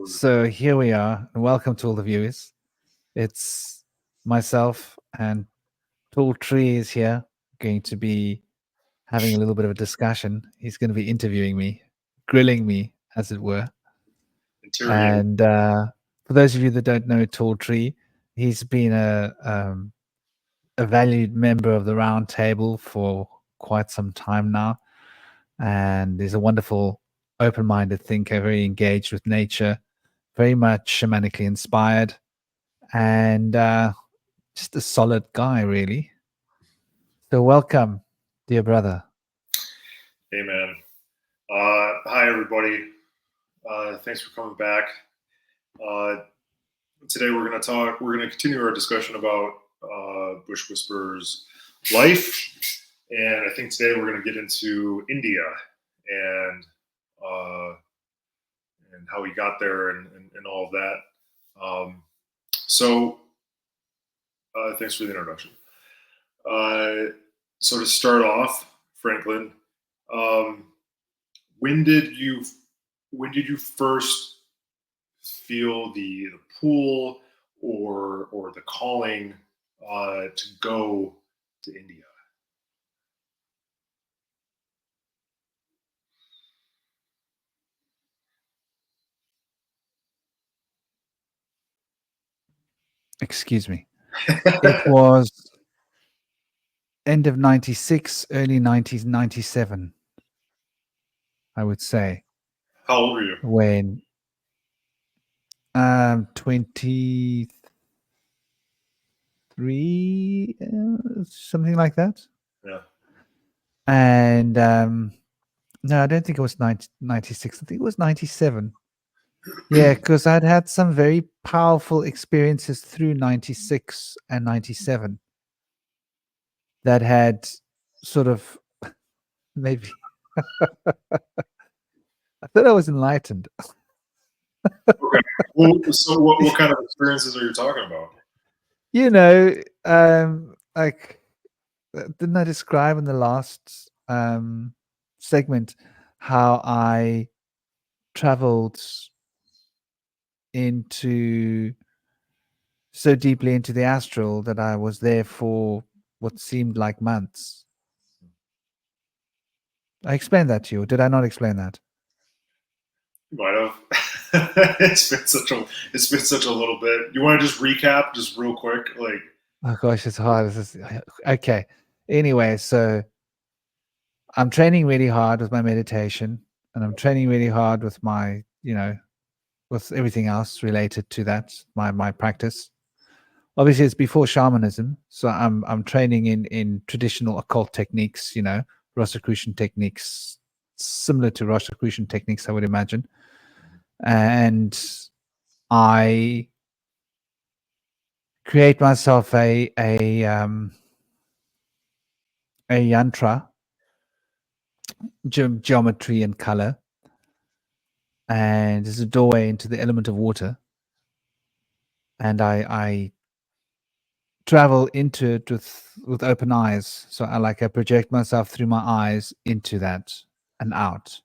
So here we are, and welcome to all the viewers. It's myself and Tall Tree is here, going to be having a little bit of a discussion. He's going to be interviewing me, grilling me, as it were. And for those of you that don't know Tall Tree, he's been a valued member of the round table for quite some time now, and he's a wonderful, open-minded thinker, very engaged with nature, very much shamanically inspired, and just a solid guy, really. So welcome, dear brother. Hey, man. Hi, everybody. Thanks for coming back. Today we're going to continue our discussion about BushWhisperer's life. And I think today we're going to get into India and how he got there and all of that. So thanks for the introduction. So to start off, Franklin, when did you first feel the pull or the calling to go to India? Excuse me. It was end of 96, early 90s, 97, I would say. How old were you? When 23, something like that. Yeah. And no, I don't think it was 96. I think it was 97. Yeah, because I'd had some very powerful experiences through 96 and 97 that had sort of maybe I thought I was enlightened. Okay. Well, so what kind of experiences are you talking about? You know, like didn't I describe in the last segment how I traveled into so deeply into the astral that I was there for what seemed like months? I explained that to you. Or did I not explain that? You might have. It's been such a little bit. You want to just recap, just real quick, like? Oh gosh, it's hard. Okay. Anyway, so I'm training really hard with my meditation, and I'm training really hard with my, with everything else related to that, my practice. Obviously, it's before shamanism, so I'm training in traditional occult techniques, Rosicrucian techniques, similar to Rosicrucian techniques, I would imagine. And I create myself a yantra, geometry and color, and there's a doorway into the element of water, and I travel into it with open eyes. So I project myself through my eyes into that and out,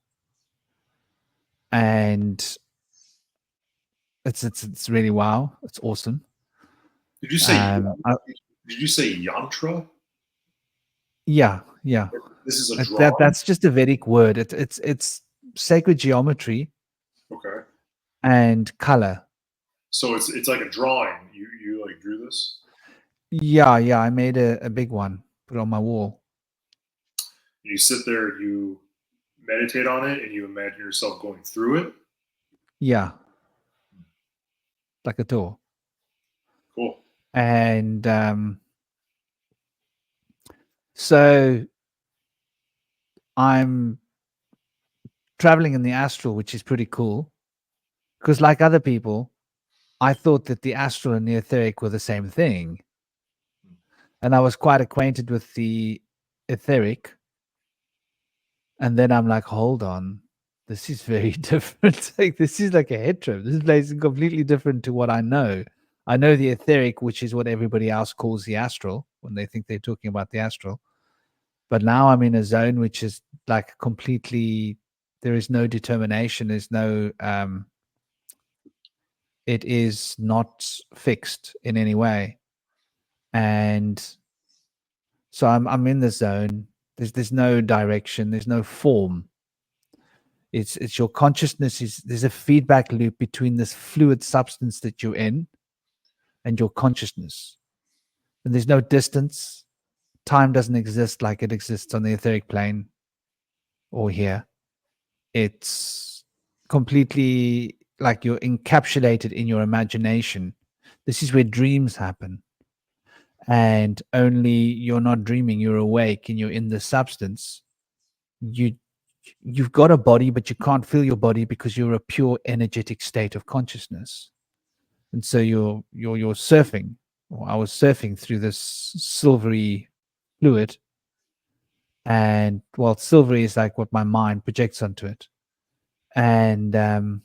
and it's really wow. It's awesome. Did you say did you say yantra? Yeah. This is a drawing? That's just a Vedic word. It's sacred geometry. Okay. And color. So it's like a drawing. You like drew this? Yeah. I made a big one, put it on my wall. You sit there, you meditate on it, and you imagine yourself going through it? Yeah. Like a door. Cool. And so I'm traveling in the astral, which is pretty cool. Because like other people, I thought that the astral and the etheric were the same thing. And I was quite acquainted with the etheric. And then I'm like, hold on, this is very different. Like, this is like a head trip. This place is completely different to what I know. I know the etheric, which is what everybody else calls the astral when they think they're talking about the astral. But now I'm in a zone which is like completely, there is no determination. There's no, it is not fixed in any way. And so I'm in the zone. There's no direction, there's no form. It's your consciousness there's a feedback loop between this fluid substance that you're in and your consciousness. And there's no distance. Time doesn't exist like it exists on the etheric plane or here. It's completely like you're encapsulated in your imagination. This is where dreams happen. And only you're not dreaming, you're awake and you're in the substance. You've got a body, but you can't feel your body because you're a pure energetic state of consciousness. And so you're surfing. Or I was surfing through this silvery fluid. And well, silvery is like what my mind projects onto it. And then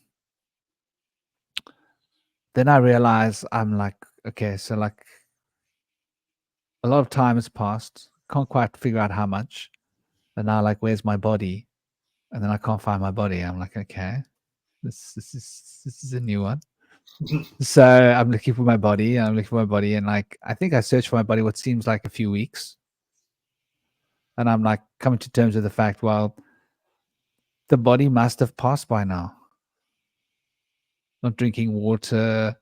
I realize I'm like, okay, so like a lot of time has passed. Can't quite figure out how much. And now, like, where's my body? And then I can't find my body. I'm like, okay, this is a new one. So I'm looking for my body. And like, I think I searched for my body what seems like a few weeks. And I'm like coming to terms with the fact, well, the body must have passed by now. Not drinking water,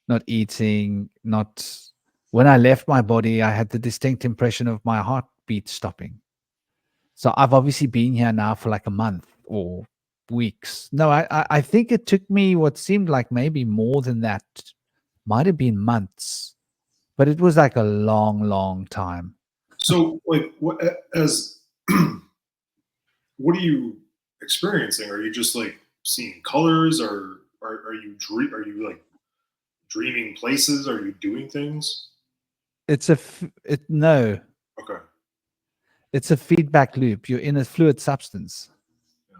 not eating, not. When I left my body, I had the distinct impression of my heartbeat stopping. So I've obviously been here now for like a month or weeks. No, I think it took me what seemed like maybe more than that. Might have been months, but it was like a long, long time. So, like, what what are you experiencing? Are you just like seeing colors, or are you like dreaming places? Are you doing things? No, Okay. it's a feedback loop. You're in a fluid substance. Yeah.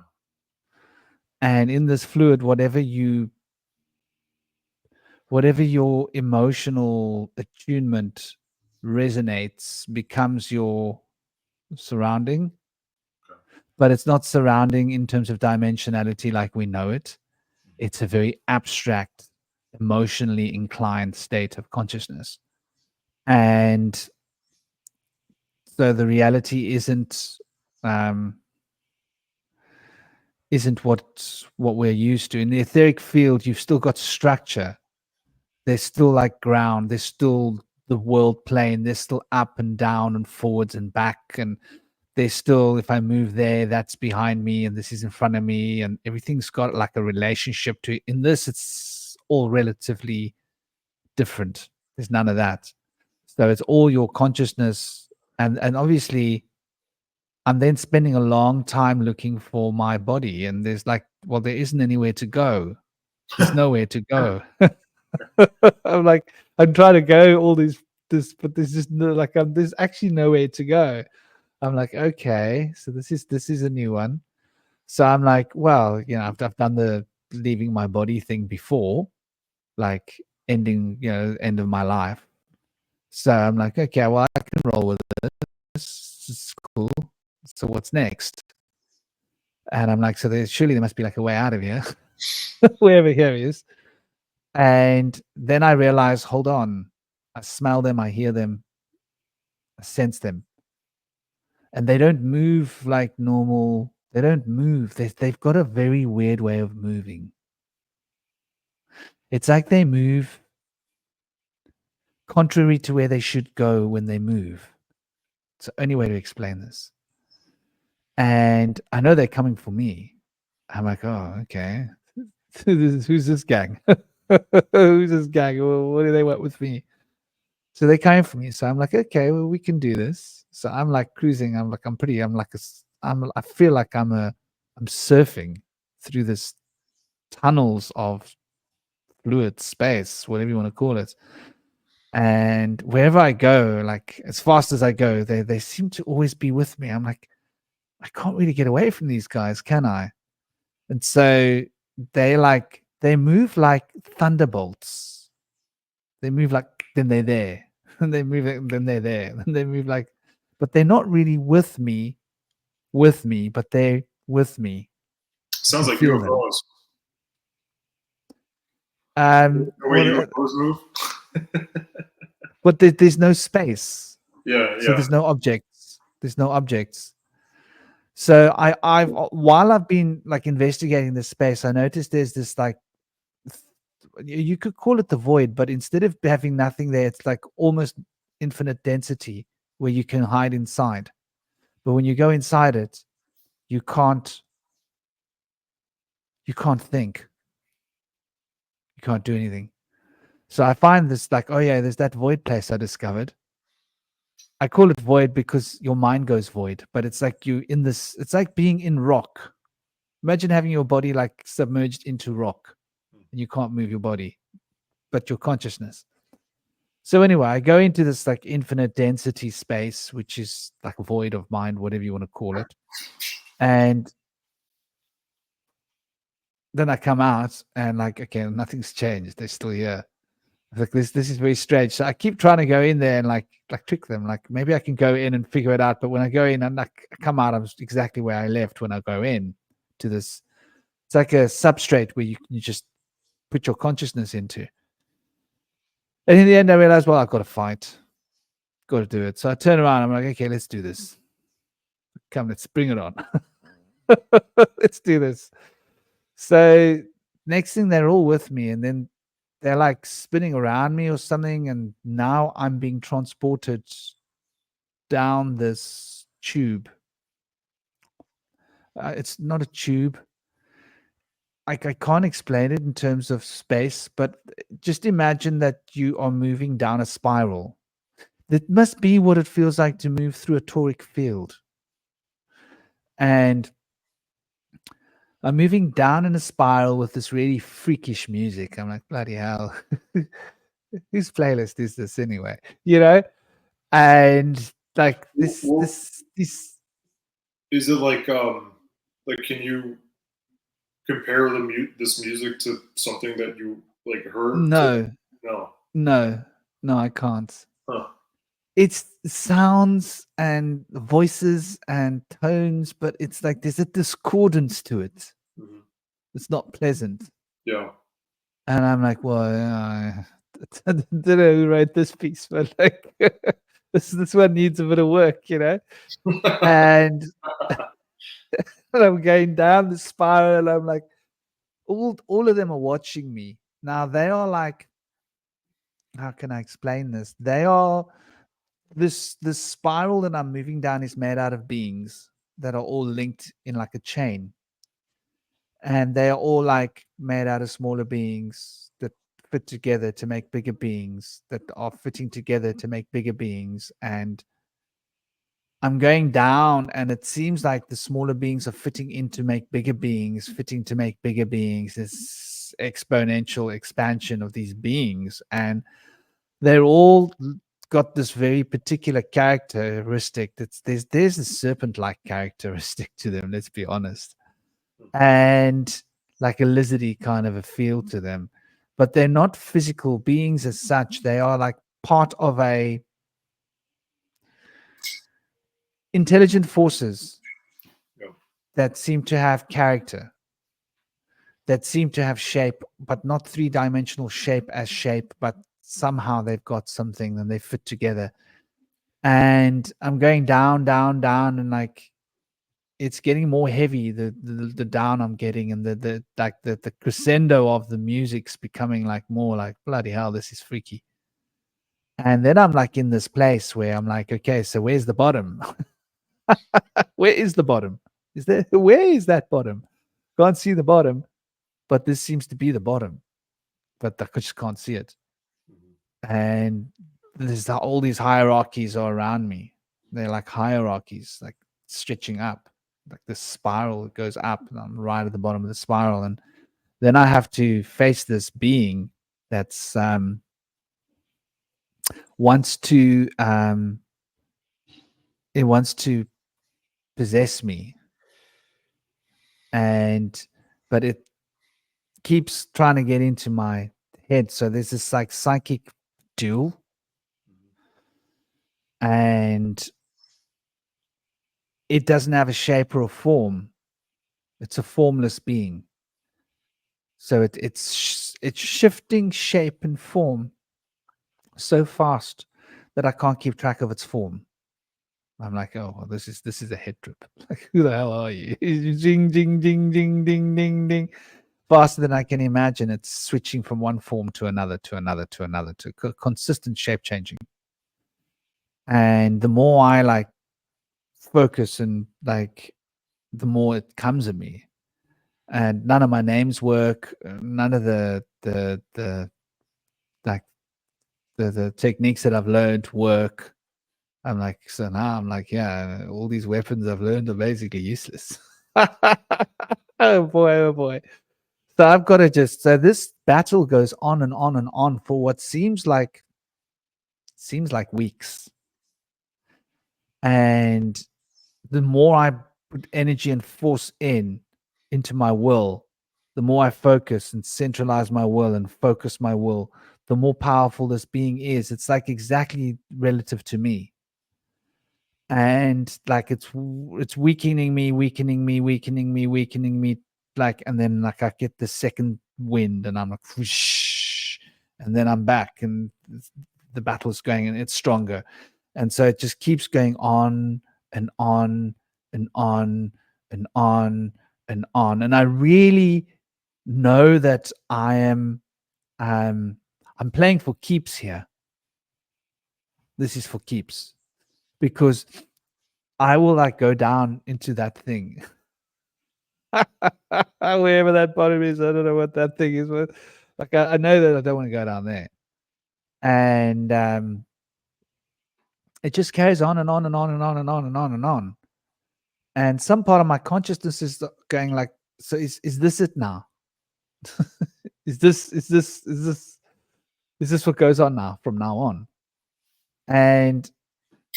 And in this fluid, whatever your emotional attunement resonates becomes your surrounding. Okay. But it's not surrounding in terms of dimensionality like we know it. It's a very abstract, emotionally inclined state of consciousness. And so the reality isn't what we're used to. In the etheric field, you've still got structure. There's still like ground. There's still the world plane. There's still up and down and forwards and back. And there's still, if I move there, that's behind me and this is in front of me. And everything's got like a relationship to it. In this, it's all relatively different. There's none of that. So it's all your consciousness. And obviously, I'm then spending a long time looking for my body. And there's like, well, there isn't anywhere to go. There's nowhere to go. I'm like, I'm trying to go all this, but there's just no, like, there's actually nowhere to go. I'm like, okay, so this is a new one. So I'm like, well, I've done the leaving my body thing before, like ending, end of my life. So I'm like, okay, well, I can roll with this. It's cool. So what's next? And I'm like, so surely there must be like a way out of here, wherever here is. And then I realized, hold on, I smell them, I hear them, I sense them. And they don't move like normal. They don't move. They've got a very weird way of moving. It's like they move contrary to where they should go when they move. It's the only way to explain this. And I know they're coming for me. I'm like, oh, okay. Who's this gang? Who's this gang? What do they want with me? So they came for me. So I'm like, okay, well, we can do this. So I'm like cruising. I feel like I'm surfing through this tunnels of fluid space, whatever you want to call it. And wherever I go, like as fast as I go, they seem to always be with me. I'm like, I can't really get away from these guys, can I? And so they move like thunderbolts. They move like, then they're there. And they move like, then they're there. And they move like, but they're not really with me, but they're with me. Sounds like feel them. UFOs. The way you What? oppose move. But there's no space, Yeah, so yeah. there's no objects. There's no objects. So I've while I've been like investigating this space, I noticed there's this like you could call it the void, but instead of having nothing there, it's like almost infinite density where you can hide inside. But when you go inside it, you can't think. You can't do anything. So I find this like, oh yeah, there's that void place I discovered. I call it void because your mind goes void, but it's like you in this, it's like being in rock. Imagine having your body like submerged into rock and you can't move your body, but your consciousness. So anyway, I go into this like infinite density space, which is like a void of mind, whatever you want to call it. And then I come out and like, okay, nothing's changed. They're still here. Like this is very strange. So I keep trying to go in there and like trick them. Like maybe I can go in and figure it out. But when I go in and like I come out, I'm exactly where I left when I go in to this. It's like a substrate where you just put your consciousness into. And in the end, I realized, well, I've got to fight. Got to do it. So I turn around. I'm like, okay, let's do this. Come, let's bring it on. Let's do this. So next thing, they're all with me. And then they're like spinning around me or something. And now I'm being transported down this tube. It's not a tube. I can't explain it in terms of space, but just imagine that you are moving down a spiral. That must be what it feels like to move through a toric field. And I'm moving down in a spiral with this really freakish music. I'm like, bloody hell. Whose playlist is this anyway? You know? And like this. Is it like can you compare this music to something that you like heard? No, No. no, I can't. Huh. It's sounds and voices and tones, but it's like there's a discordance to it. Mhm. It's not pleasant. Yeah. And I'm like, well, I don't know who wrote this piece, but like this one needs a bit of work, you know? And, and I'm going down the spiral, and I'm like, all of them are watching me. Now they are like, how can I explain this? They are this spiral that I'm moving down is made out of beings that are all linked in like a chain. And they are all like made out of smaller beings that fit together to make bigger beings that are fitting together to make bigger beings. And I'm going down, and it seems like the smaller beings are fitting in to make bigger beings, fitting to make bigger beings. This exponential expansion of these beings. And they're all got this very particular characteristic. There's a serpent-like characteristic to them, let's be honest. And like a lizardy kind of a feel to them. But they're not physical beings as such. They are like part of a intelligent forces that seem to have character, that seem to have shape, but not three-dimensional shape as shape, but somehow they've got something and they fit together. And I'm going down, down, down, and like it's getting more heavy. The down I'm getting, and the crescendo of the music's becoming like more like bloody hell. This is freaky. And then I'm like in this place where I'm like, okay, so where's the bottom? Where is the bottom? Where is that bottom? Can't see the bottom, but this seems to be the bottom, but I just can't see it. And there's all these hierarchies are around me. They're like hierarchies, like stretching up, like this spiral that goes up, and I'm right at the bottom of the spiral. And then I have to face this being that's wants to it wants to possess me, but it keeps trying to get into my head. So there's this like psychic duel, and it doesn't have a shape or a form. It's a formless being. So it's it's shifting shape and form so fast that I can't keep track of its form. I'm like, oh, well, this is a head trip. Like, who the hell are you? Ding, ding, ding, ding, ding, ding, ding. Faster than I can imagine. It's switching from one form to another, to another, to another, to consistent shape changing. And the more I like focus and like, the more it comes at me. And none of my names work. None of the like the techniques that I've learned work. I'm like, so now I'm like, yeah, all these weapons I've learned are basically useless. Oh boy, oh boy. So I've got to so this battle goes on and on and on for what seems like weeks. And the more I put energy and force into my will, the more I focus and centralize my will and focus my will, the more powerful this being is. It's like exactly relative to me. And like it's weakening me, like, and then like I get the second wind and I'm like whoosh, and then I'm back and the battle's going and it's stronger. And so it just keeps going on and on and on and on and on. And I really know that I'm playing for keeps here. This is for keeps, because I will like go down into that thing. Wherever that bottom is, I don't know what that thing is. But like I know that I don't want to go down there. And it just carries on and on and on and on and on and on and on. And some part of my consciousness is going like, so is this it now? is this what goes on now from now on? And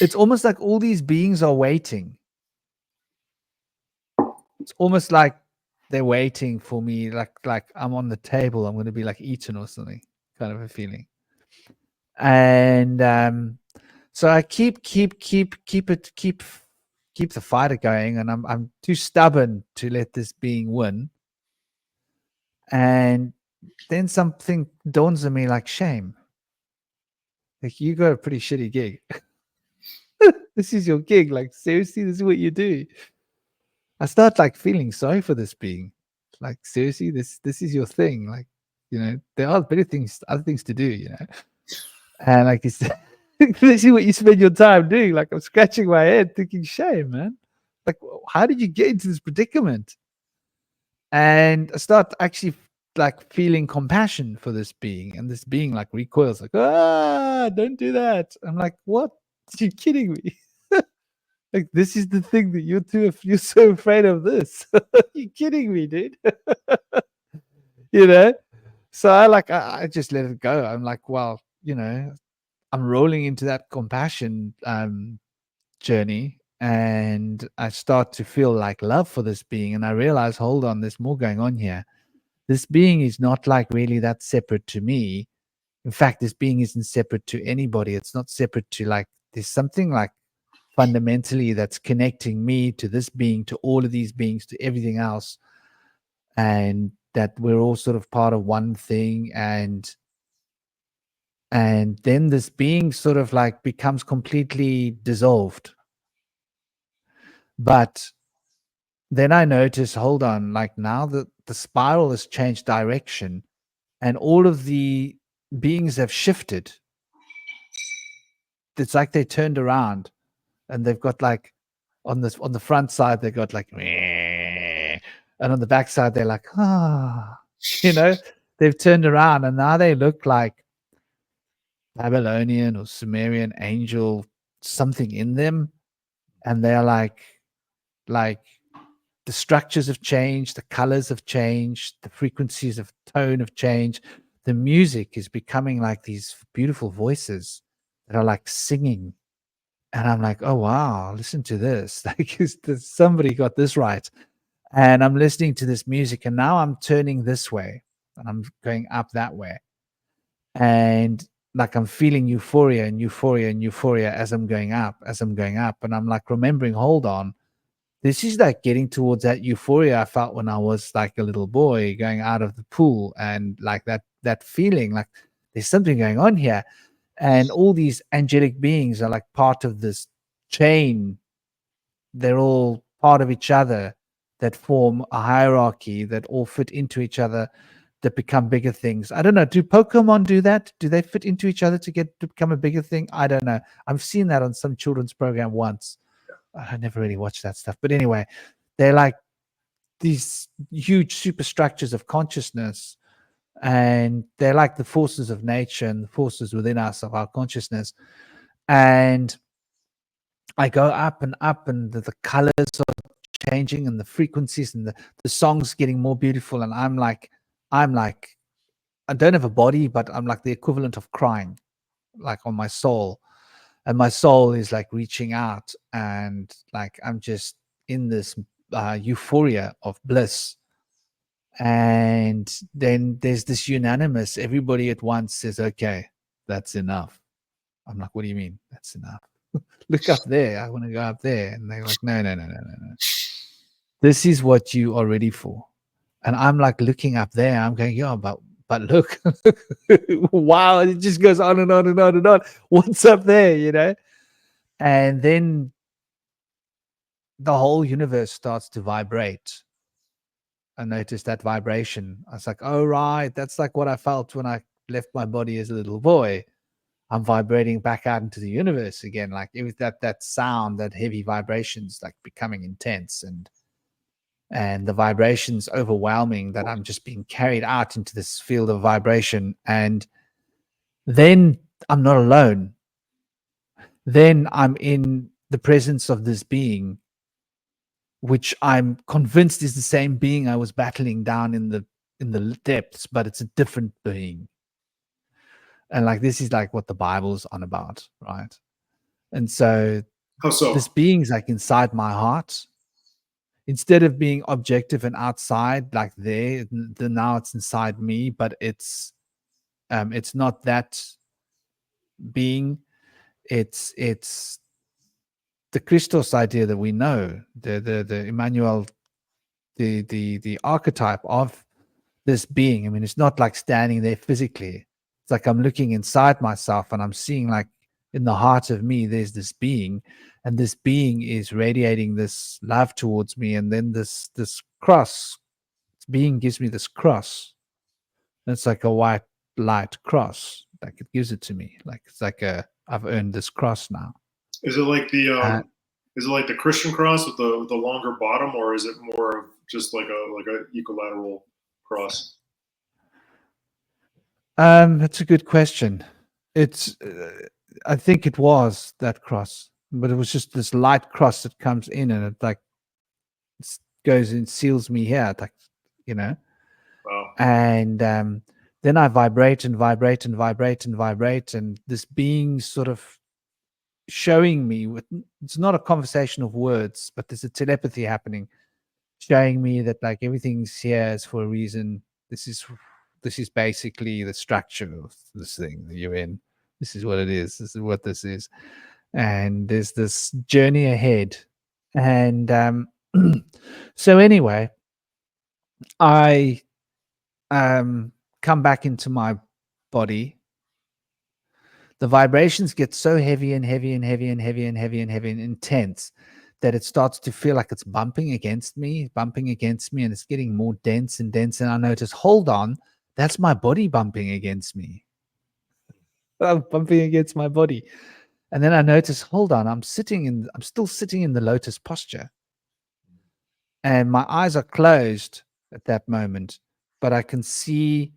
it's almost like all these beings are waiting. It's almost like they're waiting for me, like I'm on the table, I'm going to be like eaten or something, kind of a feeling. And so I keep the fighter going, and I'm too stubborn to let this being win. And then something dawns on me like, shame. Like, you got a pretty shitty gig. This is your gig. Like, seriously, this is what you do. I start like feeling sorry for this being. Like, seriously, this is your thing. Like, there are other things to do, And like, this is what you spend your time doing. Like, I'm scratching my head thinking, shame, man. Like, how did you get into this predicament? And I start actually like feeling compassion for this being, and this being like recoils, like, don't do that. I'm like, what? Are you kidding me? Like, this is the thing that you're so afraid of this. You kidding me, dude? So I just let it go. I'm like, well, I'm rolling into that compassion journey, and I start to feel like love for this being, and I realize, hold on, there's more going on here. This being is not like really that separate to me. In fact, this being isn't separate to anybody. It's not separate to, like, there's something like fundamentally that's connecting me to this being, to all of these beings, to everything else, and that we're all sort of part of one thing. And then this being sort of like becomes completely dissolved. But then I notice, hold on, like, now that the spiral has changed direction and all of the beings have shifted, it's like they turned around and they've got like, on the front side, they got like, and on the back side, they're like, they've turned around and now they look like Babylonian or Sumerian angel, something in them. And they're like the structures have changed, the colors have changed, the frequencies of tone have changed. The music is becoming like these beautiful voices that are like singing. And I'm like, oh, wow, listen to this. Like, somebody got this right. And I'm listening to this music, and now I'm turning this way and I'm going up that way. And like, I'm feeling euphoria and euphoria and euphoria as I'm going up. And I'm like remembering, hold on, this is like getting towards that euphoria I felt when I was like a little boy going out of the pool, and like that that feeling like there's something going on here. And all these angelic beings are like part of this chain. They're all part of each other, that form a hierarchy, that all fit into each other, that become bigger things. I don't know. Do Pokemon do that? Do they fit into each other to become a bigger thing? I don't know. I've seen that on some children's program once. I never really watched that stuff. But anyway, they're like these huge superstructures of consciousness, and they're like the forces of nature and the forces within us of our consciousness. And I go up and up, and the colors are changing, and the frequencies, and the songs getting more beautiful. And I'm like, I don't have a body, but I'm like the equivalent of crying, like on my soul. And my soul is like reaching out, and like I'm just in this euphoria of bliss. And then there's this unanimous, everybody at once says, okay, that's enough. I'm like, what do you mean that's enough? Look up there. I want to go up there. And they're like, no, no, no, no, no, no. This is what you are ready for. And I'm like looking up there. I'm going, yeah, but look, wow, it just goes on and on and on and on. What's up there, you know? And then the whole universe starts to vibrate. I noticed that vibration. I was like, oh, right. That's like what I felt when I left my body as a little boy. I'm vibrating back out into the universe again. Like it was that sound, that heavy vibrations, like becoming intense, and the vibrations overwhelming, that I'm just being carried out into this field of vibration. And then I'm not alone. Then I'm in the presence of this being, which I'm convinced is the same being I was battling down in the depths, but it's a different being. And like this is like what the Bible's on about, right? And so How so? this being's like inside my heart. Instead of being objective and outside, like there, now it's inside me, but it's not that being. It's the Christos idea that we know, the Emmanuel, the archetype of this being. I mean, it's not like standing there physically. It's like I'm looking inside myself and I'm seeing like in the heart of me, there's this being, and this being is radiating this love towards me. And then this cross, this being gives me this cross. And it's like a white light cross. Like it gives it to me. Like it's like I've earned this cross now. Is it like the Uh, is it like the Christian cross with the longer bottom, or is it more of just like a equilateral cross? That's a good question. It's, I think it was that cross, but it was just this light cross that comes in, and it like goes and seals me here, like, you know. Wow. And then I vibrate and vibrate and vibrate and vibrate, and this being sort of showing me with, it's not a conversation of words, but there's a telepathy happening, showing me that like everything's here is for a reason. This is basically the structure of this thing that you're in. This is what it is. This is what this is. And there's this journey ahead. And so anyway, I come back into my body. The vibrations get so heavy and heavy and heavy and heavy and heavy and heavy and intense that it starts to feel like it's bumping against me, and it's getting more dense and dense. And I notice, hold on, that's my body bumping against me. I'm bumping against my body. And then I notice, hold on, I'm still sitting in the lotus posture. And my eyes are closed at that moment, but I can see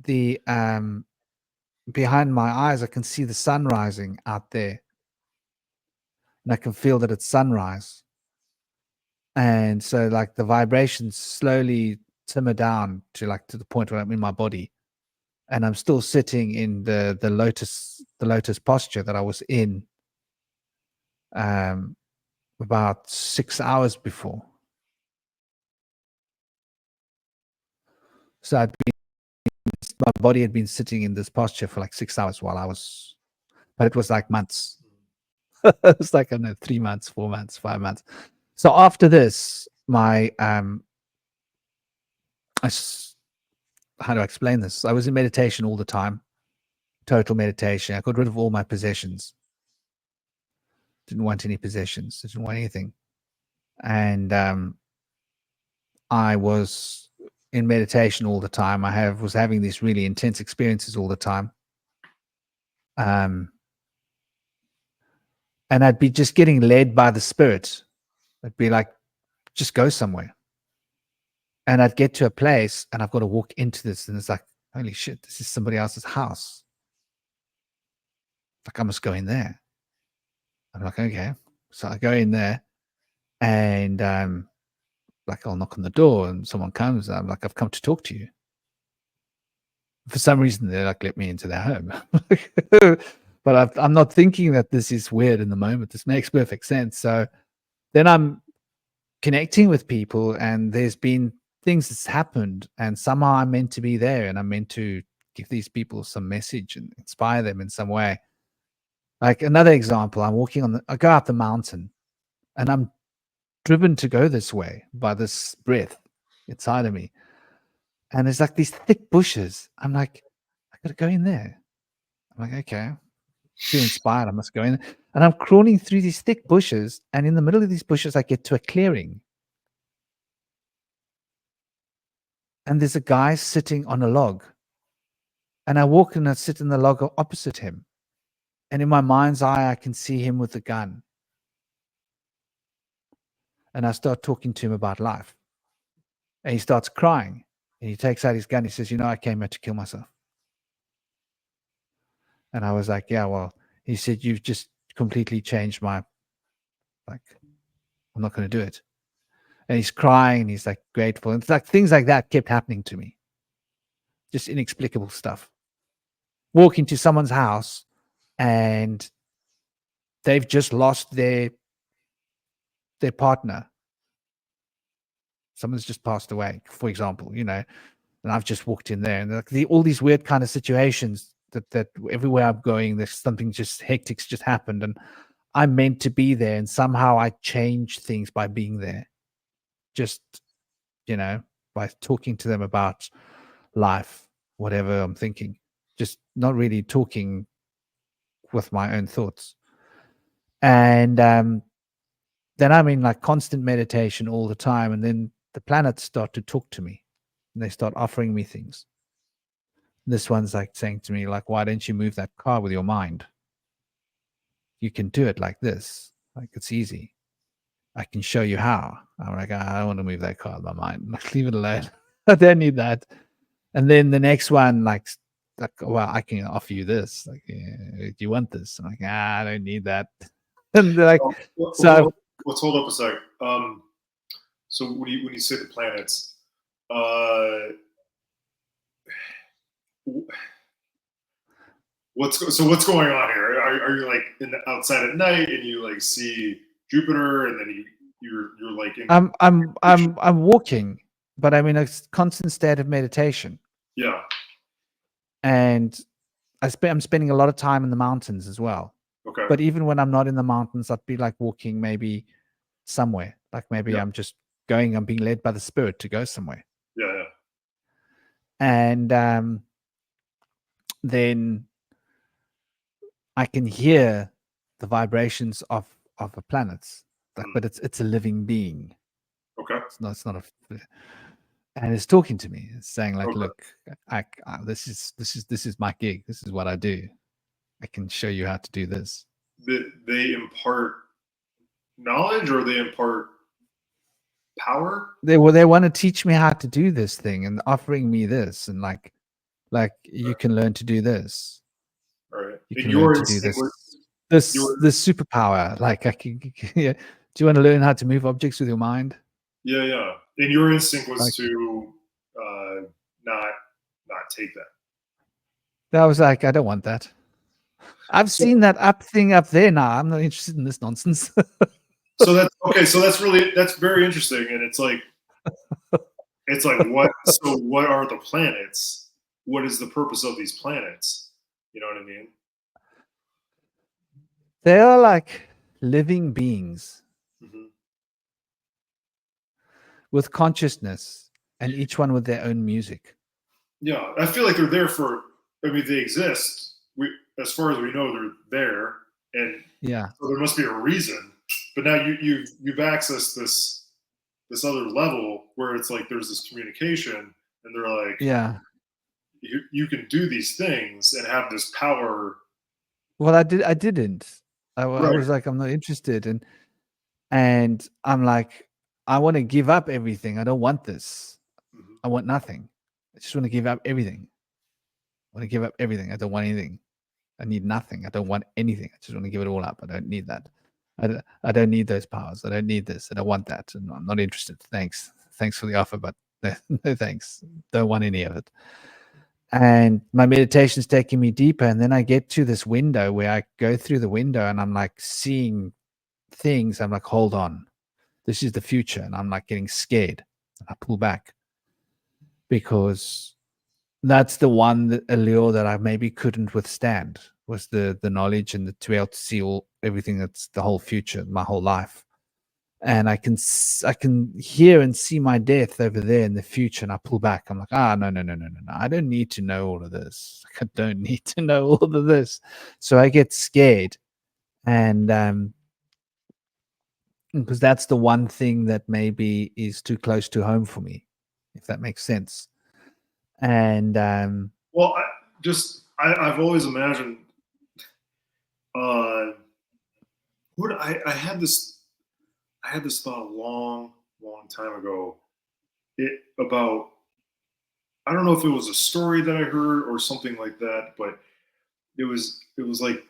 the behind my eyes, I can see the sun rising out there. And I can feel that it's sunrise. And so like the vibrations slowly simmer down to the point where I'm in my body. And I'm still sitting in the lotus posture that I was in about 6 hours before. So my body had been sitting in this posture for like 6 hours but it was like months. It was like, I don't know, 3 months, 4 months, 5 months. So after this, my how do I explain this? I was in meditation all the time, total meditation. I got rid of all my possessions. Didn't want any possessions. Didn't want anything. And I was in meditation all the time. Was having these really intense experiences all the time. And I'd be just getting led by the spirit. I'd be like, just go somewhere. And I'd get to a place and I've got to walk into this. And it's like, holy shit, this is somebody else's house. Like, I must go in there. I'm like, okay. So I go in there and like I'll knock on the door and someone comes. And I'm like, I've come to talk to you. For some reason, they like let me into their home. But I'm not thinking that this is weird in the moment. This makes perfect sense. So then I'm connecting with people and there's been things that's happened and somehow I'm meant to be there and I'm meant to give these people some message and inspire them in some way. Like another example, I go up the mountain and I'm driven to go this way by this breath inside of me. And there's like these thick bushes. I'm like, I gotta go in there. I'm like, okay, feel inspired. I must go in. And I'm crawling through these thick bushes. And in the middle of these bushes, I get to a clearing. And there's a guy sitting on a log. And I walk and I sit in the log opposite him. And in my mind's eye, I can see him with a gun. And I start talking to him about life. And he starts crying. And he takes out his gun. He says, I came here to kill myself. And I was like, yeah, well, he said, you've just completely changed I'm not going to do it. And he's crying and he's like grateful. And it's like things like that kept happening to me. Just inexplicable stuff. Walk into someone's house and they've just lost their partner. Someone's just passed away, for example, and I've just walked in there and like all these weird kind of situations that everywhere I'm going, there's something just hectic's just happened and I'm meant to be there. And somehow I change things by being there. Just, by talking to them about life, whatever I'm thinking, just not really talking with my own thoughts. And then I'm in like constant meditation all the time. And then the planets start to talk to me and they start offering me things. This one's like saying to me, like, why don't you move that car with your mind? You can do it like this. Like, it's easy. I can show you how. I'm like, I don't want to move that car with my mind. Like, leave it alone. I don't need that. And then the next one, like, well, I can offer you this. Like, do you want this? I'm like, I don't need that. And they're like, so let's hold up a sec. So when you say the planets, what's going on here? Are you like outside at night and you like see Jupiter and then you're like I'm walking, but I'm in a constant state of meditation. Yeah. And I'm spending a lot of time in the mountains as well. Okay. But even when I'm not in the mountains, I'd be like walking maybe somewhere. Like maybe I'm just I'm being led by the spirit to go somewhere. Yeah. And then I can hear the vibrations of the planets. Like, but it's a living being. Okay. It's not and it's talking to me. It's saying like, look, this is my gig. This is what I do. I can show you how to do this. They impart knowledge or they impart power? They want to teach me how to do this thing and offering me this and like you can learn to do this. All right. You can learn to do this superpower. Like I can. Yeah. Do you want to learn how to move objects with your mind? Yeah. And your instinct was to not take that. That was like, I don't want that. I've seen that thing up there now. I'm not interested in this nonsense. So that's okay. So that's very interesting. And it's like what? So what are the planets? What is the purpose of these planets? You know what I mean? They are like living beings with consciousness, and each one with their own music. Yeah, I feel like they're there for. I mean, they exist. As far as we know, they're there, and Yeah. so there must be a reason. But now you've accessed this other level where it's like there's this communication, and they're like, Yeah. you can do these things and have this power. Well, I didn't. I Right. was like, I'm not interested, and I'm like, I want to give up everything. I don't want this. Mhm. I want nothing. I just want to give up everything. I want to give up everything. I don't want anything. I need nothing. I don't want anything. I just want to give it all up. I don't need that. I don't need those powers. I don't need this. I don't want that. And I'm not interested. Thanks. Thanks for the offer, but no, no thanks. Don't want any of it. And my meditation's taking me deeper. And then I get to this window where I go through the window and I'm like seeing things. I'm like, hold on. This is the future. And I'm like getting scared. And I pull back because that's the one allure that I maybe couldn't withstand, was the knowledge and to be able to see everything that's the whole future, my whole life. And I can hear and see my death over there in the future, and I pull back. I'm like, no, no, no, no, no, no. I don't need to know all of this. I don't need to know all of this. So I get scared, and because that's the one thing that maybe is too close to home for me, if that makes sense. And Well, I've always imagined. Uh, what I had this thought a long time ago. It about I don't know if it was a story that I heard or something like that, but it was like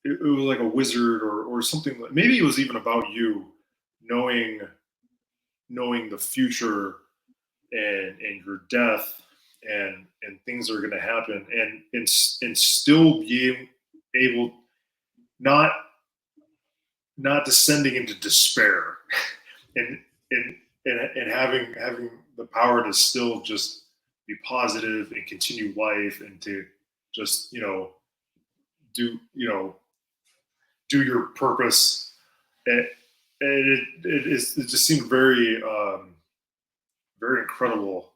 it was like a wizard or something. Maybe it was even about you knowing the future and your death and things are going to happen and still being able not descending into despair and and having the power to still just be positive and continue life and to just do do your purpose and it just seemed very very incredible.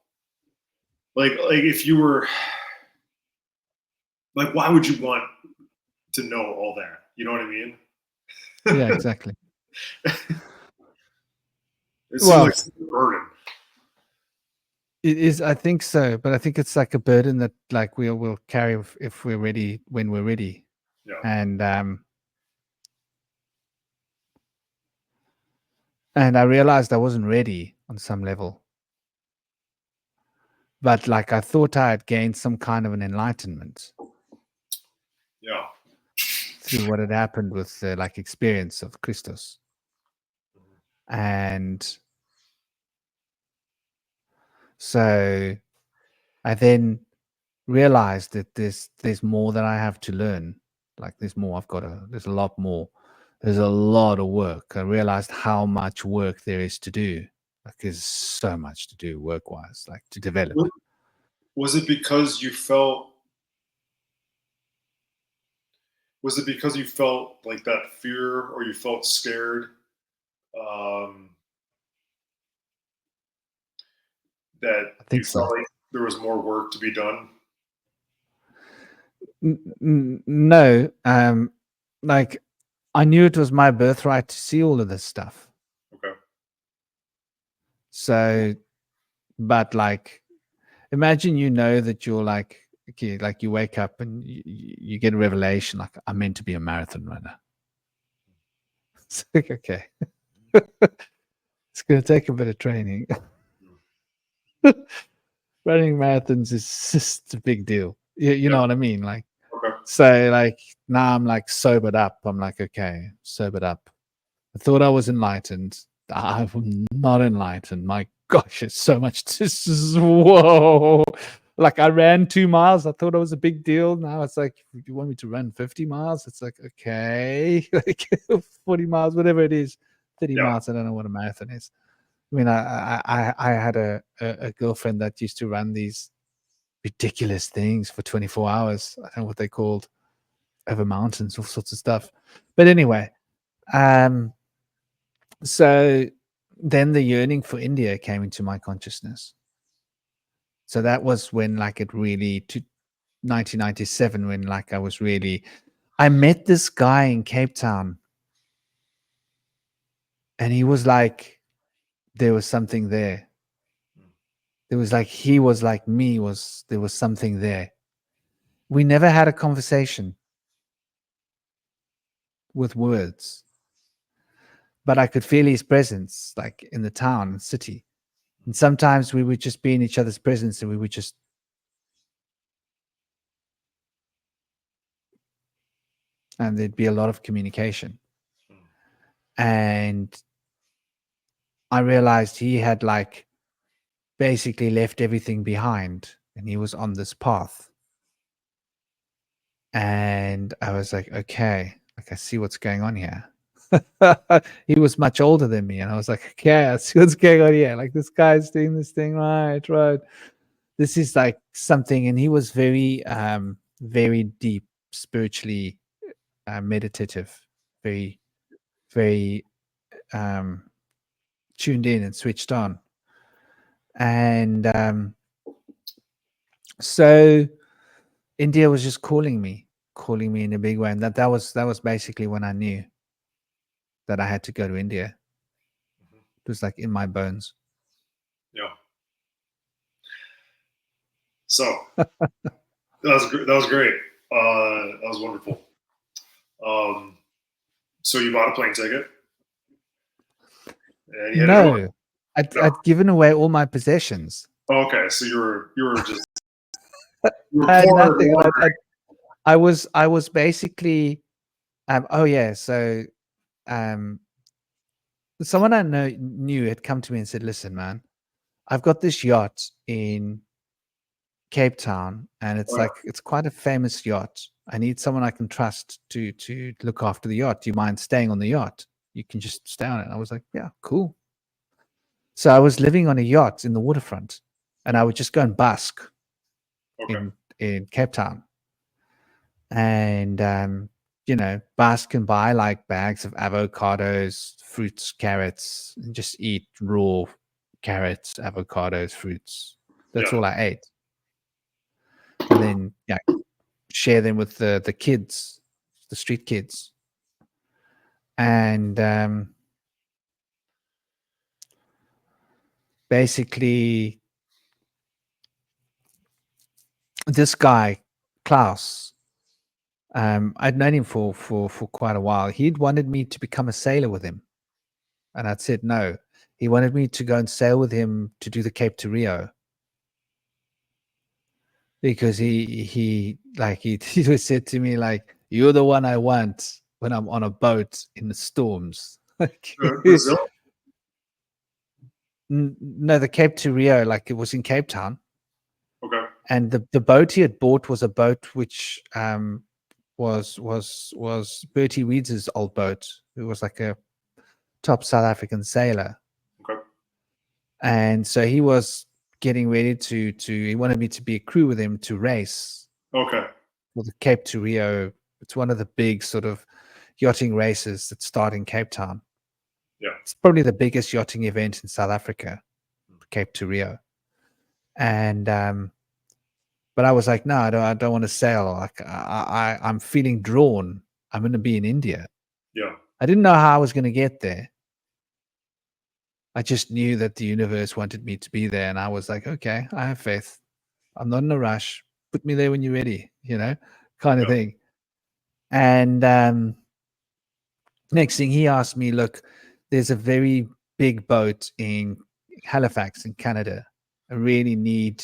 Like if you were like, why would you want to know all that? You know what I mean? yeah, exactly. It seems like Well, such a burden. it is, I think so, but I think it's like a burden that like we'll carry if we're ready, when we're ready. Yeah. And I realized I wasn't ready on some level, but like I thought I had gained some kind of an enlightenment Yeah. through what had happened with the like experience of Christos. And so I then realized that there's more that I have to learn. Like there's more. There's a lot more. There's a lot of work. I realized how much work there is to do. Like there's so much to do work wise, like to develop. Was it because you felt? Was it because you felt like that fear, or you felt scared? Um, that I you think so. felt like there was more work to be done. No, like I knew it was my birthright to see all of this stuff. Okay. So, but like, imagine that you're like, okay, like you wake up and you get a revelation, like I'm meant to be a marathon runner. It's like, okay, it's going to take a bit of training. Running marathons is just a big deal. You Yeah. know what I mean? Like, Okay. so like now I'm like sobered up. I'm like, okay, sobered up. I thought I was enlightened. I'm not enlightened. My gosh, it's so much. Whoa. Like I ran 2 miles. I thought it was a big deal. Now it's like, you want me to run 50 miles? It's like, okay, like 40 miles, whatever it is, 30 Yeah. miles. I don't know what a marathon is. I mean, I had a girlfriend that used to run these ridiculous things for 24 hours. I don't know what they called, over mountains, all sorts of stuff. But anyway, um, so then the yearning for India came into my consciousness. So that was when like it really to 1997 when like I met this guy in Cape Town, and he was like there was something there. There was like he was like me, there was something there. We never had a conversation with words, but I could feel his presence like in the town and city. And sometimes we would just be in each other's presence and we would just and there'd be a lot of communication. And I realized he had like basically left everything behind and he was on this path. And I was like, okay, like I see what's going on here. He was much older than me, and I was like, okay, I see what's going on here. Like this guy's doing this thing, right. This is like something, and he was very deep spiritually, meditative, very, very tuned in and switched on. And so India was just calling me in a big way, and that was basically when I knew that I had to go to India. It was like in my bones. Yeah. So that was great. That was wonderful. So you bought a plane ticket? And you No, I'd given away all my possessions. Oh, okay, so you were just I had nothing. I was basically oh yeah, so someone I knew had come to me and said, listen, man, I've got this yacht in Cape Town, and it's like it's quite a famous yacht. I need someone I can trust to look after the yacht. Do you mind staying on the yacht? You can just stay on it. And I was like, yeah, cool. So I was living on a yacht in the waterfront, and I would just go and busk in Cape Town, and busk and buy like bags of avocados, fruits, carrots, and just eat raw carrots, avocados, fruits. That's all I ate. And then share them with the kids, the street kids. And basically this guy, Klaus, I'd known him for quite a while. He'd wanted me to become a sailor with him. And I'd said no. He wanted me to go and sail with him to do the Cape to Rio. Because he said to me like, you're the one I want when I'm on a boat in the storms. Brazil? No, the Cape to Rio, like it was in Cape Town. Okay. And the boat he had bought was a boat which was Bertie Weeds' old boat. It was like a top South African sailor. Okay. And so he was getting ready to he wanted me to be a crew with him to race. Okay. For the Cape to Rio. It's one of the big sort of yachting races that start in Cape Town. Yeah. It's probably the biggest yachting event in South Africa, Cape to Rio. And but I was like, no, I don't want to sail. Like I'm feeling drawn. I'm going to be in India. Yeah. I didn't know how I was going to get there. I just knew that the universe wanted me to be there, and I was like, okay, I have faith. I'm not in a rush. Put me there when you're ready, kind of thing. And next thing he asked me, look, there's a very big boat in Halifax in Canada. I really need